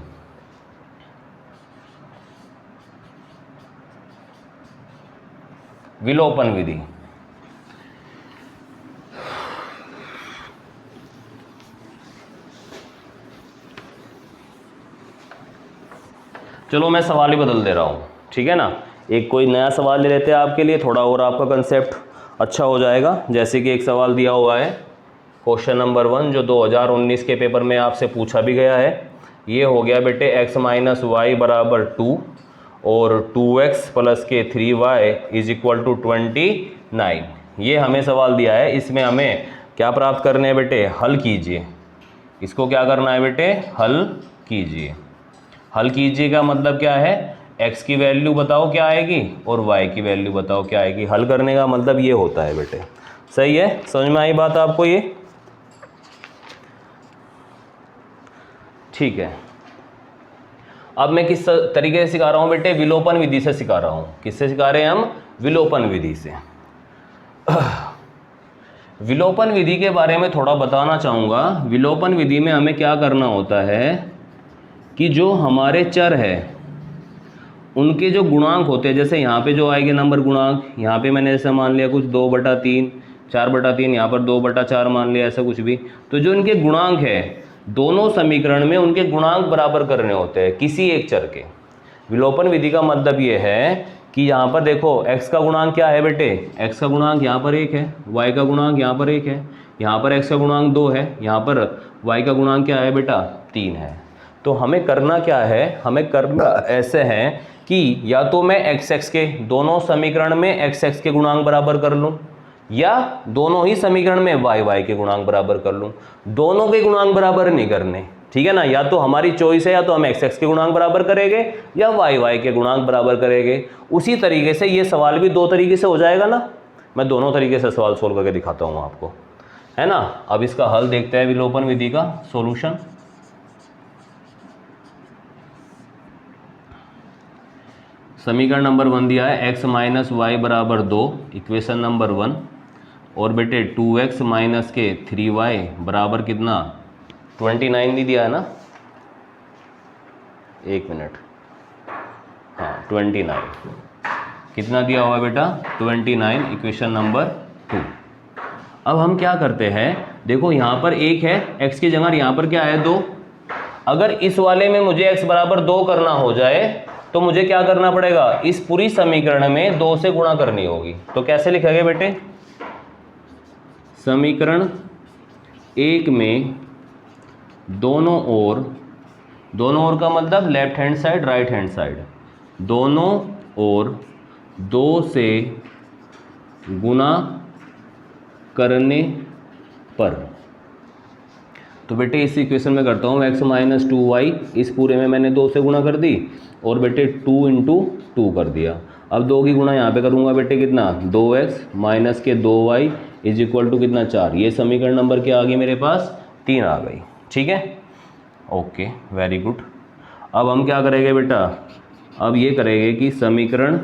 विलोपन विधि। चलो मैं सवाल ही बदल दे रहा हूं, ठीक है ना। एक कोई नया सवाल ले लेते हैं आपके लिए, थोड़ा और आपका कंसेप्ट अच्छा हो जाएगा। जैसे कि एक सवाल दिया हुआ है क्वेश्चन नंबर 1 जो 2019 के पेपर में आपसे पूछा भी गया है। ये हो गया बेटे x माइनस वाई बराबर 2 और 2x प्लस के 3y इज इक्वल टू 29। ये हमें सवाल दिया है, इसमें हमें क्या प्राप्त करने हैं बेटे, हल कीजिए। इसको क्या करना है बेटे, हल कीजिए। हल कीजिए का मतलब क्या है, x की वैल्यू बताओ क्या आएगी और y की वैल्यू बताओ क्या आएगी। हल करने का मतलब ये होता है बेटे, सही है, समझ में आई बात आपको ये, ठीक है। अब मैं किस तरीके से सिखा रहा हूँ बेटे, विलोपन विधि से सिखा रहा हूँ। किससे सिखा रहे हैं हम, विलोपन विधि से। विलोपन विधि के बारे में थोड़ा बताना चाहूँगा। विलोपन विधि में हमें क्या करना होता है कि जो हमारे चर है उनके जो गुणांक होते हैं, जैसे यहाँ पे जो आएंगे नंबर गुणांक, यहाँ पे मैंने जैसे मान लिया कुछ 2/3 4/3, यहाँ पर 2/4 मान लिया, ऐसा कुछ भी। तो जो इनके गुणांक है दोनों समीकरण में उनके गुणांक बराबर करने होते हैं किसी एक चर के। विलोपन विधि का मतलब ये है कि यहाँ पर देखो x का गुणांक क्या है बेटे, x का गुणांक यहाँ पर 1 है, y का गुणांक यहाँ पर 1 है, यहाँ पर x का गुणांक 2 है, यहाँ पर y का गुणांक क्या है बेटा, 3 है। तो हमें करना क्या है, हमें करना ऐसे है कि या तो मैं x के दोनों समीकरण में x के गुणांक बराबर कर लूँ, या दोनों ही समीकरण में y के गुणांक बराबर कर लूँ। दोनों के गुणांक बराबर नहीं करने, ठीक है ना। या तो हमारी चॉइस है, या तो हम x के गुणांक बराबर करेंगे या y के गुणांक बराबर करेंगे। उसी तरीके से ये सवाल भी 2 तरीके से हो जाएगा ना। मैं दोनों तरीके से सवाल सोल्व करके दिखाता हूँ आपको, है ना। अब इसका हल देखते हैं, विलोपन विधि का सॉल्यूशन। समीकरण नंबर 1 दिया है x माइनस वाई बराबर 2, इक्वेशन नंबर 1। और बेटे 2x माइनस के 3y बराबर कितना, 29 नहीं दिया है ना, एक मिनट, हाँ 29 कितना दिया हुआ है बेटा, 29, इक्वेशन नंबर 2। अब हम क्या करते हैं, देखो यहाँ पर 1 है, x की जगह यहाँ पर क्या है 2। अगर इस वाले में मुझे x बराबर 2 करना हो जाए तो मुझे क्या करना पड़ेगा, इस पूरी समीकरण में 2 से गुणा करनी होगी। तो कैसे लिखेंगे बेटे, समीकरण 1 में दोनों ओर का मतलब left hand side right hand side, दोनों ओर 2 से गुणा करने पर। तो बेटे इस इक्वेशन में करता हूँ x माइनस 2y, इस पूरे में मैंने 2 से गुणा कर दी और बेटे 2 इंटू 2 कर दिया। अब 2 की गुणा यहाँ पे करूँगा बेटे कितना, 2x माइनस के 2y इज इक्वल टू कितना 4। ये समीकरण नंबर क्या आ गई मेरे पास, 3 आ गई, ठीक है, ओके वेरी गुड। अब हम क्या करेंगे बेटा, अब ये करेंगे कि समीकरण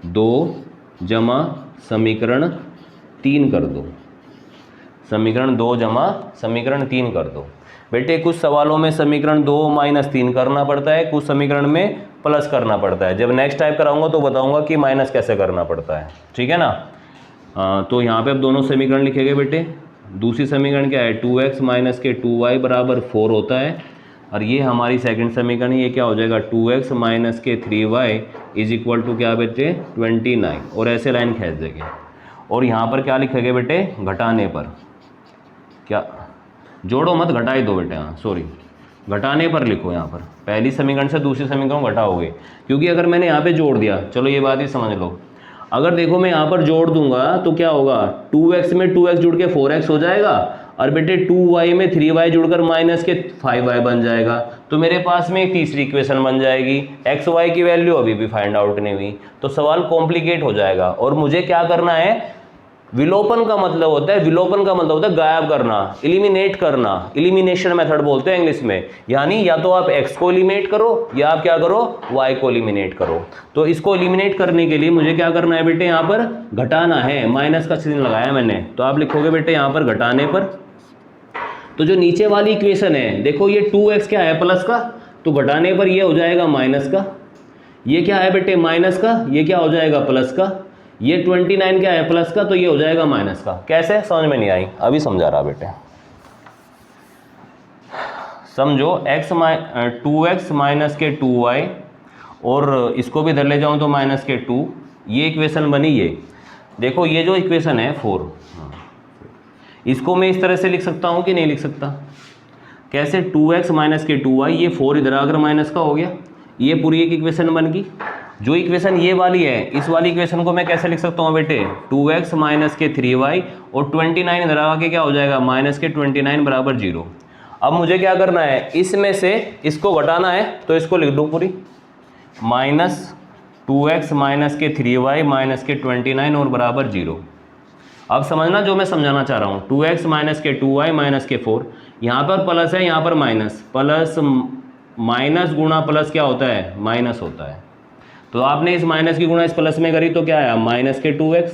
2 जमा समीकरण 3 कर दो, समीकरण 2 जमा समीकरण 3 कर दो। बेटे कुछ सवालों में समीकरण 2 माइनस 3 करना पड़ता है, कुछ समीकरण में प्लस करना पड़ता है। जब नेक्स्ट टाइप कराऊंगा तो बताऊंगा कि माइनस कैसे करना पड़ता है, ठीक है ना। तो यहाँ पे अब दोनों समीकरण लिखेंगे बेटे। दूसरी समीकरण क्या है, 2x माइनस के 2y बराबर 4 होता है, और ये हमारी सेकंड समीकरण, ये क्या हो जाएगा, 2x माइनस के 3y इज इक्वल टू क्या बेटे, 29। और ऐसे लाइन खींच देंगे। और यहाँ पर क्या लिखेंगे बेटे, घटाने पर, क्या जोड़ो मत, घटा ही दो बेटे, हाँ सॉरी, घटाने पर लिखो। यहाँ पर पहली समीकरण से दूसरी समीकरण घटाओगे, क्योंकि अगर मैंने यहाँ पे जोड़ दिया, चलो ये बात ही समझ लो, अगर देखो मैं यहाँ पर जोड़ दूंगा तो क्या होगा, 2x में 2x जुड़ के 4x हो जाएगा, और बेटे 2y में 3y जुड़कर माइनस के 5y बन जाएगा। तो मेरे पास में एक तीसरी इक्वेशन बन जाएगी। एक्स वाई की वैल्यू अभी भी फाइंड आउट नहीं हुई, तो सवाल कॉम्प्लिकेट हो जाएगा। और मुझे क्या करना है, विलोपन का मतलब होता है, विलोपन का मतलब होता है गायब करना, इलिमिनेट करना, इलिमिनेशन मेथड बोलते हैं इंग्लिश में। यानी या तो आप x को इलिमिनेट करो या आप क्या करो, y को इलिमिनेट करो। तो इसको इलिमिनेट करने के लिए मुझे क्या करना है बेटे, यहाँ पर घटाना है, माइनस का चिन्ह लगाया मैंने, तो आप लिखोगे बेटे यहाँ पर घटाने पर। तो जो नीचे वाली इक्वेशन है देखो, ये 2x क्या है, प्लस का, तो घटाने पर ये हो जाएगा माइनस का। ये क्या है बेटे, माइनस का, ये क्या हो जाएगा, प्लस का। ये 29 क्या है, प्लस का, तो ये हो जाएगा माइनस का। कैसे, समझ में नहीं आई, अभी समझा रहा बेटे। समझो 2x माइनस के 2y, और इसको भी इधर ले जाऊं तो माइनस के 2, ये इक्वेशन बनी। ये देखो, ये जो इक्वेशन है 4, इसको मैं इस तरह से लिख सकता हूं कि नहीं लिख सकता। कैसे, 2x माइनस के 2y, ये 4 इधर आकर माइनस का हो गया, ये पूरी एक इक्वेशन बन गई। जो इक्वेशन ये वाली है, इस वाली इक्वेशन को मैं कैसे लिख सकता हूँ बेटे, 2x माइनस के 3y और 29 इधर आके क्या हो जाएगा, माइनस के 29 बराबर 0। अब मुझे क्या करना है, इसमें से इसको घटाना है, तो इसको लिख दूँ पूरी, माइनस 2x माइनस के 3y माइनस के 29 और बराबर 0। अब समझना जो मैं समझाना चाह रहा हूँ, 2x माइनस के 2y माइनस के 4, यहाँ पर प्लस है, यहाँ पर माइनस, प्लस माइनस गुणा प्लस क्या होता है, माइनस होता है। तो आपने इस माइनस की गुणा इस प्लस में करी तो क्या आया, माइनस के 2x।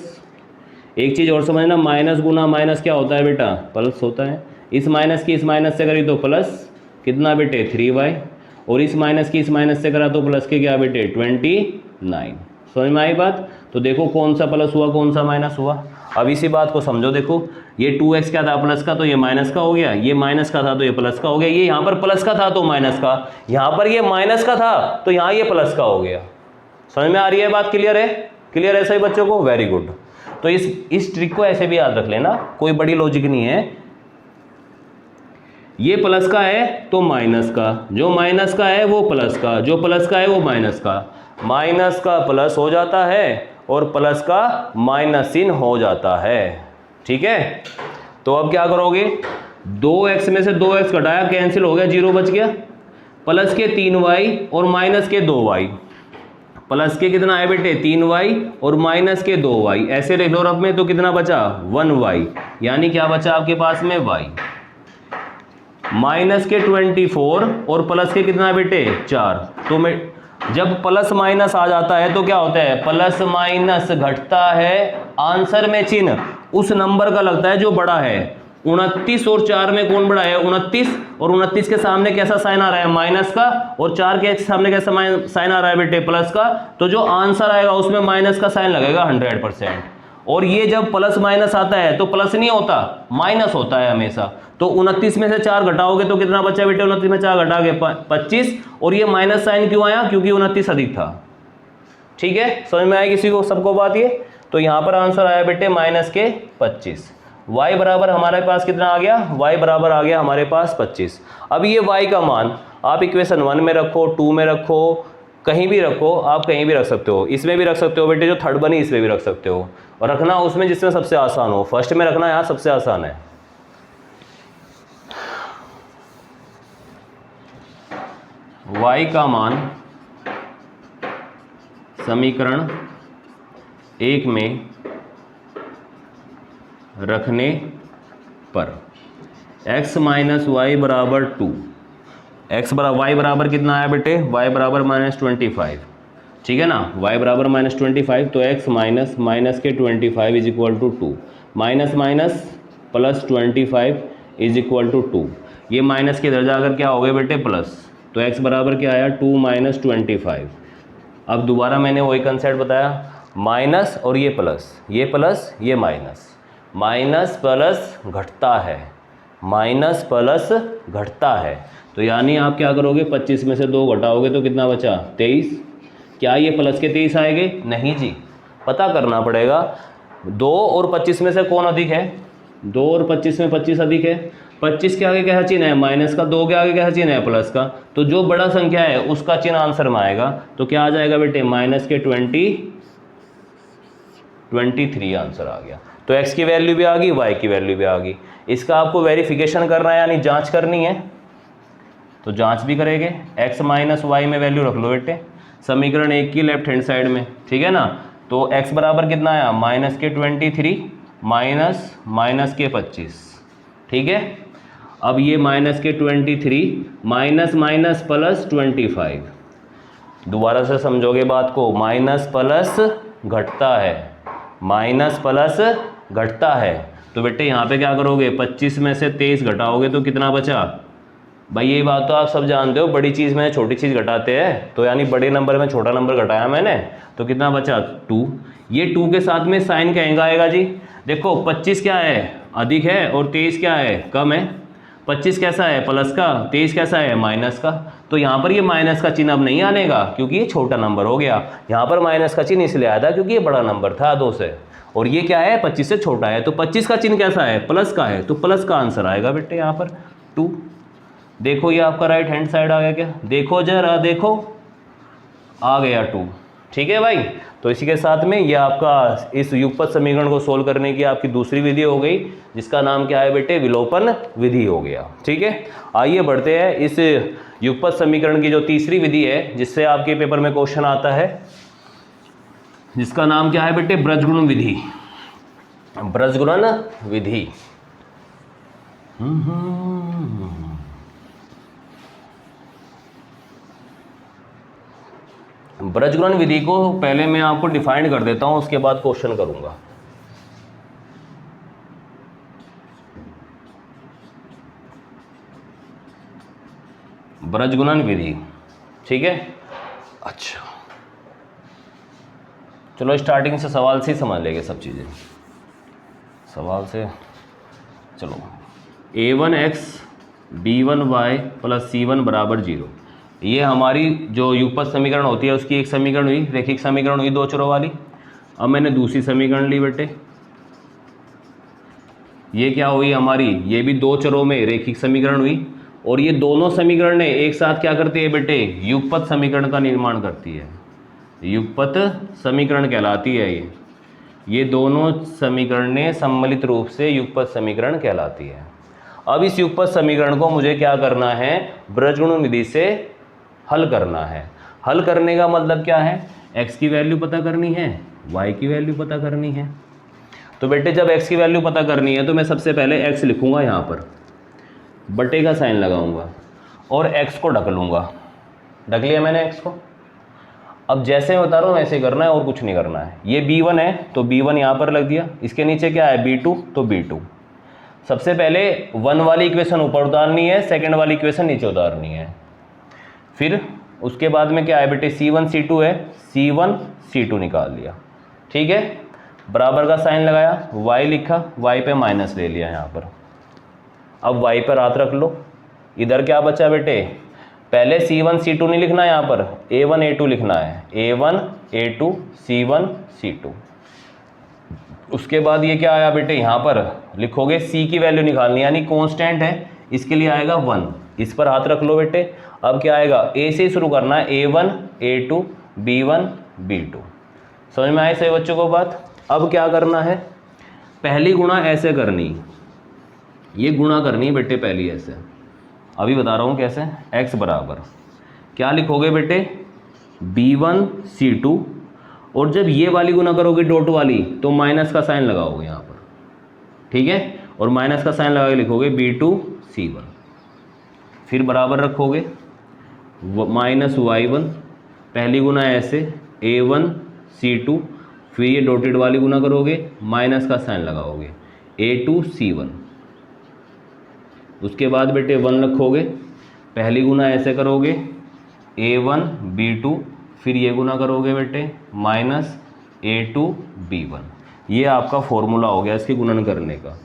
एक चीज़ और समझना, माइनस गुणा माइनस क्या होता है बेटा, प्लस होता है। इस माइनस की इस माइनस से करी तो प्लस कितना बेटे, 3y, और इस माइनस की इस माइनस से करा तो प्लस के क्या बेटे, 29। समझ में आई बात। तो देखो कौन सा प्लस हुआ, कौन सा माइनस हुआ। अब इसी बात को समझो, देखो ये 2x क्या था, प्लस का, तो ये माइनस का हो गया, ये माइनस का था तो ये प्लस का हो गया, ये यहाँ पर प्लस का था तो माइनस का, यहाँ पर ये माइनस का था तो यहाँ ये प्लस का हो गया। समझ में आ रही है बात, क्लियर है, क्लियर है सही बच्चों को, वेरी गुड। तो इस ट्रिक को ऐसे भी याद रख लेना, कोई बड़ी लॉजिक नहीं है। ये प्लस का है तो माइनस का, जो माइनस का है वो प्लस का, जो प्लस का है वो माइनस का, माइनस का प्लस हो जाता है और प्लस का माइनस चिन्ह हो जाता है। ठीक है, तो अब क्या करोगे, 2x में से 2x घटाया, कैंसिल हो गया, 0 बच गया, प्लस के 3y और माइनस के 2y, प्लस के कितना है बेटे, 3y और माइनस के 2y, ऐसे लिख लो रफ में, तो कितना बचा, 1y, यानी क्या बचा आपके पास में, y, माइनस के 24 और प्लस के कितना बेटे, 4। तो मैं जब प्लस माइनस आ जाता है तो क्या होता है, प्लस माइनस घटता है, आंसर में चिन्ह उस नंबर का लगता है जो बड़ा है। 29 और 4 में कौन बड़ा है, 29, और 29 के सामने कैसा साइन आ रहा है, माइनस का, और 4 के सामने कैसा साइन आ रहा है बेटे, प्लस का। तो जो आंसर आएगा उसमें माइनस का साइन लगेगा 100%। और ये जब प्लस माइनस आता है तो प्लस नहीं होता, माइनस होता है हमेशा। तो 29 में से 4 घटाओगे तो कितना बचा बेटे, 29 में 4 घटा के 25, और ये माइनस साइन क्यों आया, क्योंकि 29 अधिक था। ठीक है, समझ में आई किसी को, सबको बात ये। तो यहाँ पर आंसर आया बेटे माइनस के 25। y बराबर हमारे पास कितना आ गया, y बराबर आ गया हमारे पास 25। अब ये y का मान आप इक्वेशन 1 में रखो, 2 में रखो, कहीं भी रखो, आप कहीं भी रख सकते हो, इसमें भी रख सकते हो बेटे, जो थर्ड बनी इसमें भी रख सकते हो, और रखना उसमें जिसमें सबसे आसान हो। फर्स्ट में रखना यहाँ सबसे आसान है। y का मान समीकरण 1 में रखने पर x माइनस वाई बराबर 2, y बराबर कितना आया बेटे, y बराबर -25। ठीक है ना, y बराबर -25, तो x माइनस के 25 is equal to 2, minus minus plus 25 is equal to 2। ये माइनस के इधर जाकर क्या हो गए बेटे, प्लस, तो x बराबर क्या आया, 2 माइनस 25। अब दोबारा मैंने वही कंसेप्ट बताया, माइनस और ये प्लस, ये प्लस ये माइनस, माइनस प्लस घटता है, माइनस प्लस घटता है। तो यानी आप क्या करोगे, 25 में से 2 घटाओगे तो कितना बचा, 23। क्या ये प्लस के 23 आएंगे, नहीं जी, पता करना पड़ेगा 2 और 25 में से कौन अधिक है, 2 और 25 में 25 अधिक है। 25 के आगे क्या चिन्ह है, माइनस का, 2 के आगे क्या चिन्ह है, प्लस का। तो जो बड़ा संख्या है उसका चिन्ह आंसर में आएगा, तो क्या आ जाएगा बेटे, माइनस के 23 आंसर आ गया। तो x की वैल्यू भी आ गई, y की वैल्यू भी आ गई। इसका आपको वेरिफिकेशन करना है यानी जांच करनी है, तो जांच भी करेंगे। x माइनस वाई में वैल्यू रख लो बेटे समीकरण 1 की लेफ्ट हैंड साइड में, ठीक है ना। तो x बराबर कितना आया, -23 माइनस के 25, ठीक है। अब ये -23 माइनस माइनस प्लस 25, दोबारा से समझोगे बात को, माइनस प्लस घटता है, माइनस प्लस घटता है। तो बेटे यहाँ पे क्या करोगे, 25 में से 23 घटाओगे तो कितना बचा। भाई ये बात तो आप सब जानते हो, बड़ी चीज़ में छोटी चीज़ घटाते हैं, तो यानी बड़े नंबर में छोटा नंबर घटाया मैंने, तो कितना बचा 2। ये 2 के साथ में साइन कहेंगे आएगा जी। देखो 25 क्या है, अधिक है, और 23 क्या है, कम है। 25 कैसा है, प्लस का, 23 कैसा है, माइनस का। तो यहाँ पर ये माइनस का चिन्ह अब नहीं आने का, क्योंकि ये छोटा नंबर हो गया। यहाँ पर माइनस का चिन्ह इसलिए आया था क्योंकि ये बड़ा नंबर था 2 से, और ये क्या है 25 से छोटा है। तो 25 का चिन्ह कैसा है, प्लस का है, तो प्लस का आंसर आएगा बेटे यहाँ पर 2। देखो ये आपका राइट हैंड साइड आ गया क्या, देखो जरा देखो, आ गया 2, ठीक है भाई। तो इसी के साथ में ये आपका इस युगपत समीकरण को सोल्व करने की आपकी दूसरी विधि हो गई, जिसका नाम क्या है बेटे, विलोपन विधि हो गया, ठीक है। आइए बढ़ते हैं इस युगपत समीकरण की जो तीसरी विधि है, जिससे आपके पेपर में क्वेश्चन आता है, जिसका नाम क्या है बेटे, ब्रजगुणन विधि। ब्रजगुणन विधि ब्रजगुणन विधि को पहले मैं आपको डिफाइन कर देता हूं, उसके बाद क्वेश्चन करूंगा। ब्रजगुणन विधि, ठीक है। अच्छा चलो स्टार्टिंग से सवाल से ही समझ लेंगे सब चीज़ें, सवाल से चलो। a1x b1y प्लस c1 बराबर 0, ये हमारी जो युगपत समीकरण होती है उसकी एक समीकरण हुई, रैखिक समीकरण हुई 2 चरों वाली। अब मैंने दूसरी समीकरण ली बेटे, ये क्या हुई हमारी, ये भी 2 चरों में रैखिक समीकरण हुई, और ये दोनों समीकरण एक साथ क्या करती है बेटे, युगपत समीकरण का निर्माण करती है, युगपत समीकरण कहलाती है ये दोनों समीकरणें सम्मिलित रूप से युगपत समीकरण कहलाती है। अब इस युगपत समीकरण को मुझे क्या करना है, ब्रजगुणन विधि से हल करना है। हल करने का मतलब क्या है, x की वैल्यू पता करनी है, y की वैल्यू पता करनी है। तो बेटे जब x की वैल्यू पता करनी है तो मैं सबसे पहले x लिखूंगा, यहाँ पर बटे का साइन लगाऊंगा और x को ढक लूँगा। ढक लिया मैंने x को। अब जैसे मैं बता रहा हूँ वैसे करना है और कुछ नहीं करना है। ये b1 है तो b1 यहाँ पर लग दिया, इसके नीचे क्या है b2 तो b2। सबसे पहले 1 वाली इक्वेशन ऊपर उतारनी है, सेकंड वाली इक्वेशन नीचे उतारनी है। फिर उसके बाद में क्या है बेटे, c1 c2 है, c1 c2 निकाल लिया, ठीक है। बराबर का साइन लगाया, y लिखा, y पे माइनस ले लिया यहाँ पर। अब y पर हाथ रख लो, इधर क्या बचा बेटे, पहले c1 c2 नहीं लिखना, यहाँ पर a1 a2 लिखना है, a1 a2 c1 c2। उसके बाद ये क्या आया बेटे, यहाँ पर लिखोगे c की वैल्यू निकालनी, यानी कांस्टेंट है, इसके लिए आएगा 1, इस पर हाथ रख लो बेटे। अब क्या आएगा, a से शुरू करना है, a1 a2 b1 b2। समझ में आए सही बच्चों को बात। अब क्या करना है, पहली गुणा ऐसे करनी, ये गुणा करनी बेटे पहली ऐसे, अभी बता रहा हूँ कैसे। x बराबर क्या लिखोगे बेटे, b1 c2, और जब ये वाली गुना करोगे डॉट वाली तो माइनस का साइन लगाओगे यहाँ पर, ठीक है, और माइनस का साइन लगा के लिखोगे b2 c1। फिर बराबर रखोगे माइनस y1, पहली गुना ऐसे a1 c2, फिर ये डॉटेड वाली गुना करोगे, माइनस का साइन लगाओगे a2 c1। उसके बाद बेटे 1 रखोगे, पहली गुना ऐसे करोगे a1 b2, फिर ये गुना करोगे बेटे माइनस a2 b1। ये आपका फॉर्मूला हो गया इसके गुणन करने का।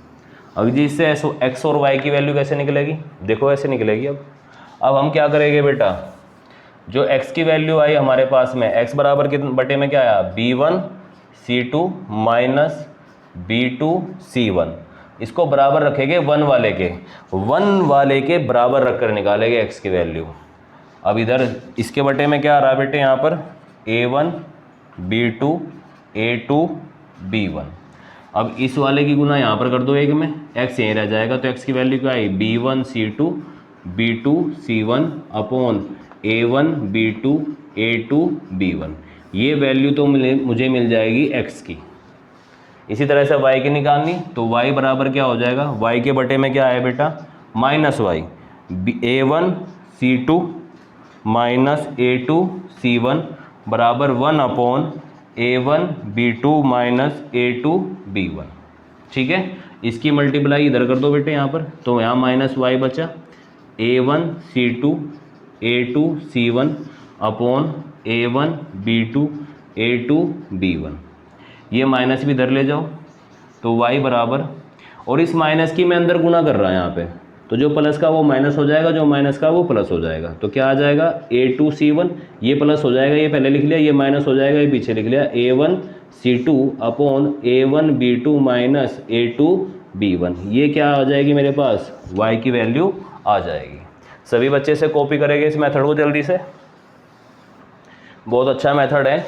अब जी इससे x और y की वैल्यू कैसे निकलेगी, देखो ऐसे निकलेगी। अब हम क्या करेंगे बेटा, जो x की वैल्यू आई हमारे पास में, x बराबर कितने बटे में क्या आया, b1 c2 minus b2 c1, इसको बराबर रखेंगे 1 वाले के, 1 वाले के बराबर रखकर निकालेंगे x की वैल्यू। अब इधर इसके बटे में क्या आ रहा है बेटे, यहाँ पर a1 b2 a2 b1। अब इस वाले की गुना यहाँ पर कर दो एक में, x यहीं रह जाएगा, तो x की वैल्यू क्या आई, B1C2 B2C1 upon A1 B2 A2 B1। ये वैल्यू तो मुझे मिल जाएगी x की। इसी तरह से y की निकालनी, तो y बराबर क्या हो जाएगा, y के बटे में क्या है बेटा, minus Y, A1C2 minus A2C1 बराबर 1 upon A1 B2 minus A2 B1। ठीक है, इसकी मल्टीप्लाई इधर कर दो बेटे यहाँ पर, तो यहाँ माइनस वाई बचा, A1C2 A2C1 upon A1 B2 A2 B1। ये माइनस भी इधर ले जाओ, तो y बराबर, और इस माइनस की मैं अंदर गुना कर रहा है यहाँ पे, तो जो प्लस का वो माइनस हो जाएगा, जो माइनस का वो प्लस हो जाएगा, तो क्या आ जाएगा A2C1, ये प्लस हो जाएगा, ये पहले लिख लिया, ये माइनस हो जाएगा, ये पीछे लिख लिया, A1C2 upon A1 B2 minus A2 B1। ये क्या आ जाएगी मेरे पास, y की वैल्यू आ जाएगी। सभी बच्चे से कॉपी करेंगे इस मेथड को जल्दी से, बहुत अच्छा मेथड है।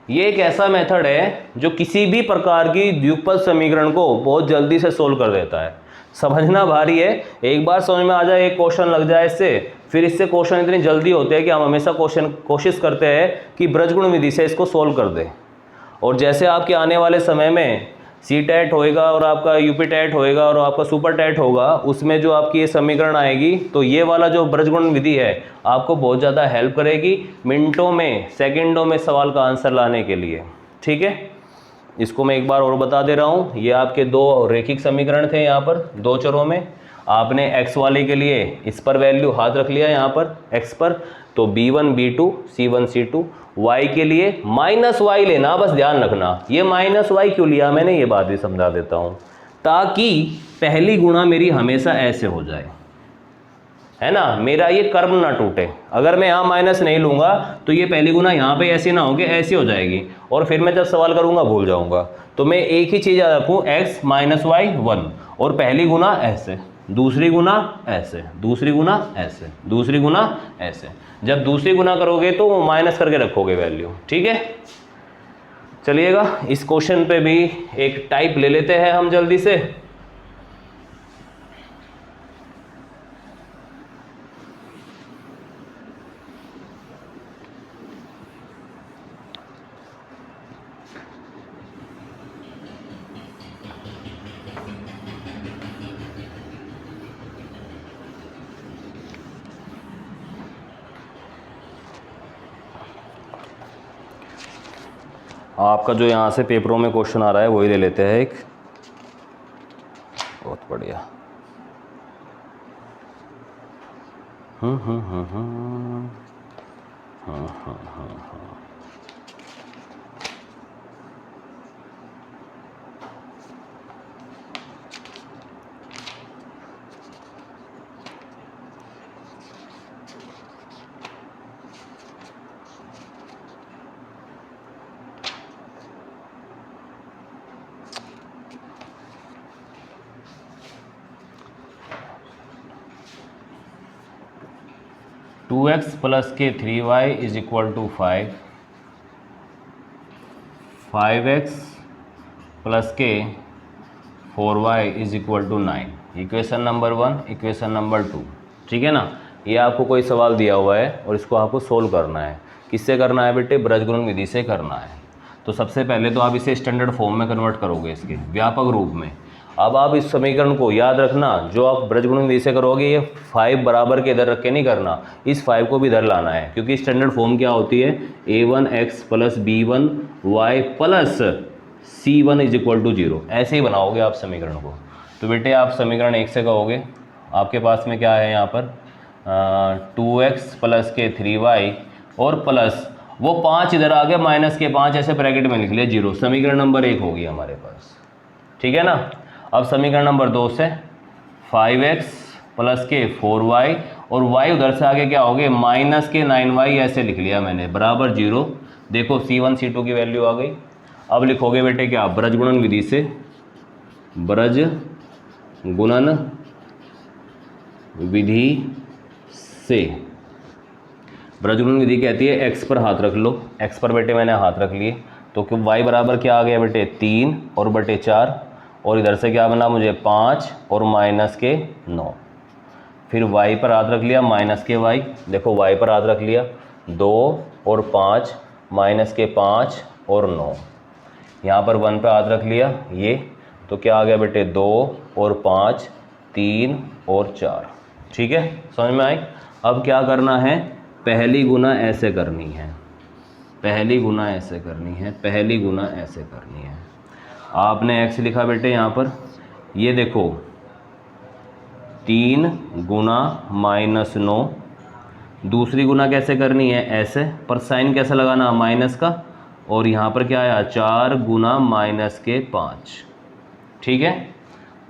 ये एक ऐसा मेथड है जो किसी भी प्रकार की द्विपद समीकरण को बहुत जल्दी से सोल्व कर देता है। समझना भारी है, एक बार समझ में आ जाए, एक क्वेश्चन लग जाए इससे, फिर इससे क्वेश्चन इतनी जल्दी होते हैं कि हम हमेशा कोशिश करते हैं कि ब्रजगुण विधि से इसको सोल्व कर दें। और जैसे आपके आने वाले समय में CTET होएगा और आपका UPTET होएगा और आपका सुपर टेट होगा, उसमें जो आपकी ये समीकरण आएगी, तो ये वाला जो ब्रजगुण विधि है आपको बहुत ज़्यादा हेल्प करेगी मिनटों में, सेकंडों में सवाल का आंसर लाने के लिए। ठीक है, इसको मैं एक बार और बता दे रहा हूँ। ये आपके दो रेखिक समीकरण थे यहाँ पर, दो चरों में। आपने x वाले के लिए इस पर वैल्यू हाथ रख लिया यहाँ पर x पर, तो B1 B2 C1 C2। y के लिए माइनस वाई लेना, बस ध्यान रखना। ये माइनस वाई क्यों लिया मैंने, ये बात भी समझा देता हूँ, ताकि पहली गुणा मेरी हमेशा ऐसे हो जाए, है ना, मेरा ये कर्म ना टूटे। अगर मैं यहाँ माइनस नहीं लूँगा तो ये पहली गुना यहाँ पे ऐसे ना होगी, ऐसी हो जाएगी, और फिर मैं जब सवाल करूँगा भूल जाऊँगा। तो मैं एक ही चीज़ याद रखूँ, x माइनस वाई 1, और पहली गुना ऐसे, दूसरी गुना ऐसे, दूसरी गुना ऐसे, दूसरी गुना ऐसे। जब दूसरी गुना करोगे तो माइनस करके रखोगे वैल्यू। ठीक है, चलिएगा इस क्वेश्चन पे भी एक टाइप ले लेते हैं हम जल्दी से। आपका जो यहाँ से पेपरों में क्वेश्चन आ रहा है वही ले लेते हैं एक, बहुत बढ़िया। टू एक्स प्लस के 3y is equal to 5, 5x plus के 4y is equal to 9। Equation number 1, equation number 2। ठीक है ना, ये आपको कोई सवाल दिया हुआ है और इसको आपको सोल्व करना है। किससे करना है बेटे, ब्रजगुणन विधि से करना है। तो सबसे पहले तो आप इसे स्टैंडर्ड फॉर्म में कन्वर्ट करोगे, इसके व्यापक रूप में। अब आप इस समीकरण को याद रखना, जो आप ब्रजगुणन विधि से करोगे, ये 5 बराबर के इधर रख के नहीं करना, इस 5 को भी इधर लाना है, क्योंकि स्टैंडर्ड फॉर्म क्या होती है, a1x plus b1y plus c1 is equal to 0। ऐसे ही बनाओगे आप समीकरण को। तो बेटे आप समीकरण 1 से कहोगे, आपके पास में क्या है यहाँ पर 2x प्लस के 3y और प्लस वो 5 इधर आ गया, माइनस के 5 ऐसे ब्रैकेट में लिख लिया 0। समीकरण नंबर 1 होगी हमारे पास। ठीक है ना। अब समीकरण नंबर 2 से 5x प्लस के 4y और y उधर से आगे क्या हो गए, माइनस के 9y ऐसे लिख लिया मैंने, बराबर 0। देखो c1 c2 की वैल्यू आ गई। अब लिखोगे बेटे क्या, ब्रजगुणन विधि से, ब्रज गुणन विधि से। ब्रजगुणन विधि कहती है x पर हाथ रख लो, x पर बेटे मैंने हाथ रख लिए, तो y बराबर क्या आ गया बेटे 3 और बटे 4 और इधर से क्या बना मुझे 5 और माइनस के 9। फिर y पर हाथ रख लिया माइनस के y, देखो y पर हाथ रख लिया 2 और 5 माइनस के 5 और 9। यहाँ पर 1 पर हाथ रख लिया ये, तो क्या आ गया बेटे 2 और 5 3 और 4। ठीक है, समझ में आई। अब क्या करना है, पहली गुना ऐसे करनी है, पहली गुना ऐसे करनी है, पहली गुना ऐसे करनी है। आपने x लिखा बेटे यहाँ पर, ये देखो 3 गुना माइनस 9। दूसरी गुना कैसे करनी है, ऐसे, पर साइन कैसे लगाना, माइनस का। और यहाँ पर क्या आया 4 गुना माइनस के 5। ठीक है,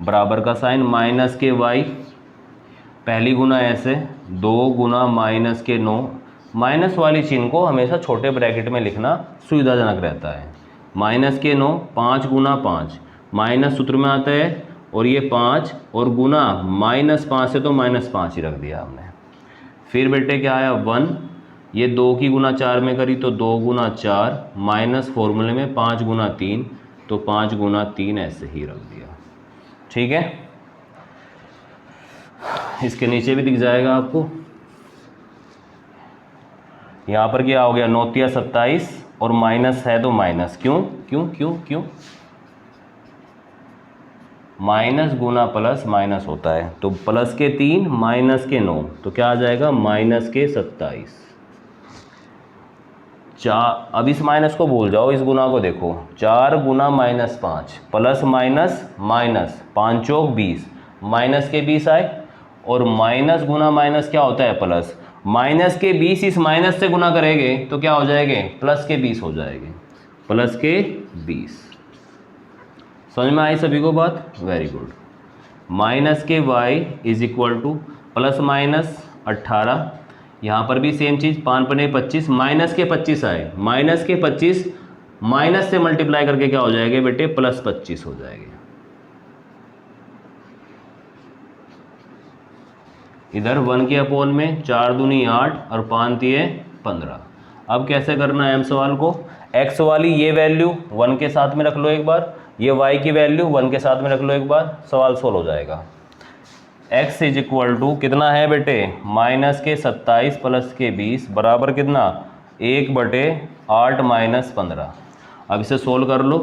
बराबर का साइन माइनस के y, पहली गुना ऐसे 2 गुना माइनस के 9। माइनस वाली चिन्ह को हमेशा छोटे ब्रैकेट में लिखना सुविधाजनक रहता है। माइनस के 9, 5 गुना 5, माइनस सूत्र में आता है, और ये 5 और गुना -5 से तो -5 ही रख दिया हमने। फिर बेटे क्या आया 1, ये 2 की गुना 4 में करी तो 2 गुना 4, माइनस फॉर्मूले में 5 गुना 3, तो 5 गुना 3 ऐसे ही रख दिया। ठीक है, इसके नीचे भी दिख जाएगा आपको। यहाँ पर क्या हो गया 9 तिया 27, और माइनस है तो माइनस, क्यों क्यों क्यों क्यों, माइनस गुना प्लस माइनस होता है, तो प्लस के 3 माइनस के 9, तो क्या आ जाएगा माइनस के 27। अब इस माइनस को भूल जाओ, इस गुना को देखो, 4 गुना -5 प्लस माइनस माइनस, 5 चौक 20, माइनस के 20 आए, और माइनस गुना माइनस क्या होता है प्लस, माइनस के 20 इस माइनस से गुना करेंगे तो क्या हो जाएंगे, प्लस के 20 हो जाएंगे, प्लस के 20। समझ में आई सभी को बात, वेरी गुड। माइनस के y is equal two plus minus 18, यहाँ पर भी सेम चीज़, 5 पने 25, माइनस के 25 आए, माइनस के 25 माइनस से मल्टीप्लाई करके क्या हो जाएंगे बेटे, प्लस 25 हो जाएंगे। इधर 1 के अपोन में 4 दूनी 8 और 5 तिये 15। अब कैसे करना है हम सवाल को, x वाली ये वैल्यू 1 के साथ में रख लो एक बार, ये y की वैल्यू 1 के साथ में रख लो एक बार, सवाल सोल्व हो जाएगा। x इज इक्वल टू कितना है बेटे, माइनस के 27 प्लस के 20 बराबर कितना, 1/8 माइनस 15। अब इसे सोल्व कर लो,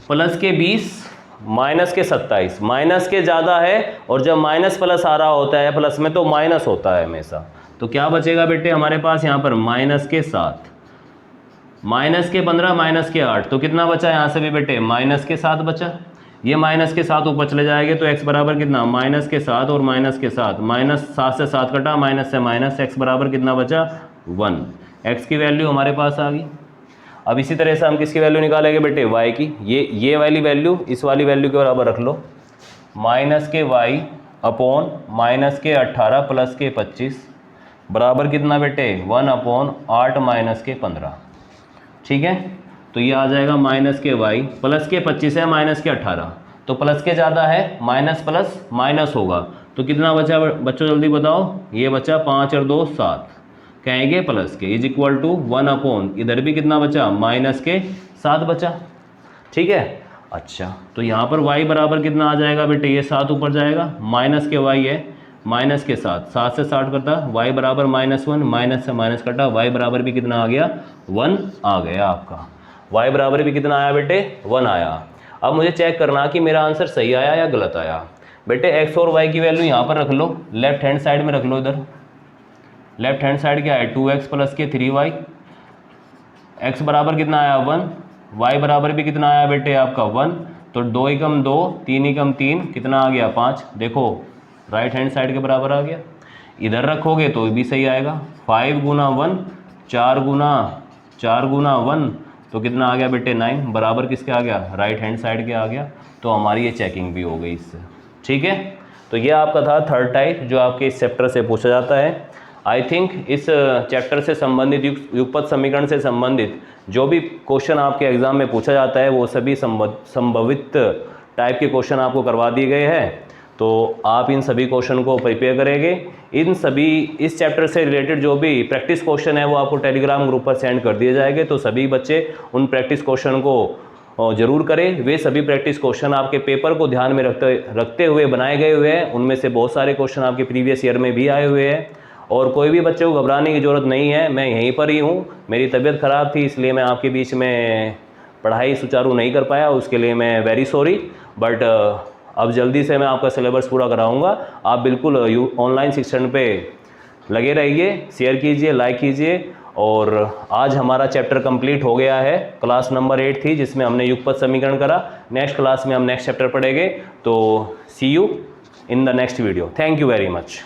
प्लस के 20 माइनस के 27, माइनस के ज़्यादा है, और जब माइनस प्लस आ रहा होता है प्लस में तो माइनस होता है हमेशा, तो क्या बचेगा बेटे हमारे पास यहाँ पर माइनस के 7, माइनस के 15, माइनस के 8, तो कितना बचा यहाँ से भी बेटे, माइनस के 7 बचा। ये माइनस के 7 ऊपर चले जाएंगे तो x बराबर कितना, माइनस के 7 और माइनस के 7, माइनस 7 से 7 कटा, माइनस से माइनस, x बराबर कितना बचा 1। x की वैल्यू हमारे पास आ गई। अब इसी तरह से हम किसकी वैल्यू निकालेंगे बेटे, y की, ये वाली वैल्यू इस वाली वैल्यू के बराबर रख लो, माइनस के y अपॉन माइनस के 18 प्लस के 25 बराबर कितना बेटे, 1/8 माइनस के 15। ठीक है, तो ये आ जाएगा माइनस के y, प्लस के 25 है माइनस के 18, तो प्लस के ज़्यादा है, माइनस प्लस माइनस होगा, तो कितना बचा बच्चों जल्दी बताओ, ये बचा 5 और 2 7, कहेंगे प्लस के, इज इक्वल टू 1/, इधर भी कितना बचा, माइनस के 7 बचा। ठीक है, अच्छा तो यहाँ पर y बराबर कितना आ जाएगा बेटे, ये 7 ऊपर जाएगा, माइनस के y है, माइनस के 7, 7 से 60 कटा, y बराबर -1, माइनस से माइनस कटा, y बराबर भी कितना आ गया, 1 आ गया आपका, y बराबर भी कितना आया बेटे, 1 आया। अब मुझे चेक करना कि मेरा आंसर सही आया या गलत आया। बेटे x और y की वैल्यू यहाँ पर रख लो, लेफ्ट हैंड साइड में रख लो, इधर लेफ्ट हैंड साइड क्या है, 2x प्लस के 3y, x बराबर कितना आया 1, y बराबर भी कितना आया बेटे आपका 1, तो 2 एकम 2, 3 एकम 3, कितना आ गया 5, देखो राइट हैंड साइड के बराबर आ गया। इधर रखोगे तो भी सही आएगा, 5 गुना 1, 4 गुना 1, तो कितना आ गया बेटे 9, बराबर किसके आ गया, राइट हैंड साइड के आ गया। तो हमारी ये चेकिंग भी हो गई इससे। ठीक है, तो ये आपका था थर्ड टाइप जो आपके इस चैप्टर से पूछा जाता है। आई थिंक इस चैप्टर से संबंधित युगपत समीकरण से संबंधित जो भी क्वेश्चन आपके एग्जाम में पूछा जाता है वो सभी संभावित टाइप के क्वेश्चन आपको करवा दिए गए हैं, तो आप इन सभी क्वेश्चन को प्रिपेयर करेंगे। इन सभी इस चैप्टर से रिलेटेड जो भी प्रैक्टिस क्वेश्चन है वो आपको टेलीग्राम ग्रुप पर सेंड कर दिए जाएंगे, तो सभी बच्चे उन प्रैक्टिस क्वेश्चन को और ज़रूर करें। वे सभी प्रैक्टिस क्वेश्चन आपके पेपर को ध्यान में रखते हुए बनाए गए हुए हैं। उनमें से बहुत सारे क्वेश्चन आपके प्रीवियस ईयर में भी आए हुए हैं और कोई भी बच्चे को घबराने की ज़रूरत नहीं है। मैं यहीं पर ही हूँ। मेरी तबीयत ख़राब थी इसलिए मैं आपके बीच में पढ़ाई सुचारू नहीं कर पाया, उसके लिए मैं वेरी सॉरी। बट अब जल्दी से मैं आपका सिलेबस पूरा कराऊंगा। आप बिल्कुल ऑनलाइन शिक्षण पे लगे रहिए, शेयर कीजिए, लाइक कीजिए। और आज हमारा चैप्टर कंप्लीट हो गया है। क्लास नंबर 8 थी जिसमें हमने युगपत समीकरण करा। नेक्स्ट क्लास में हम नेक्स्ट चैप्टर पढ़ेंगे। तो see you in the next video. Thank you very much.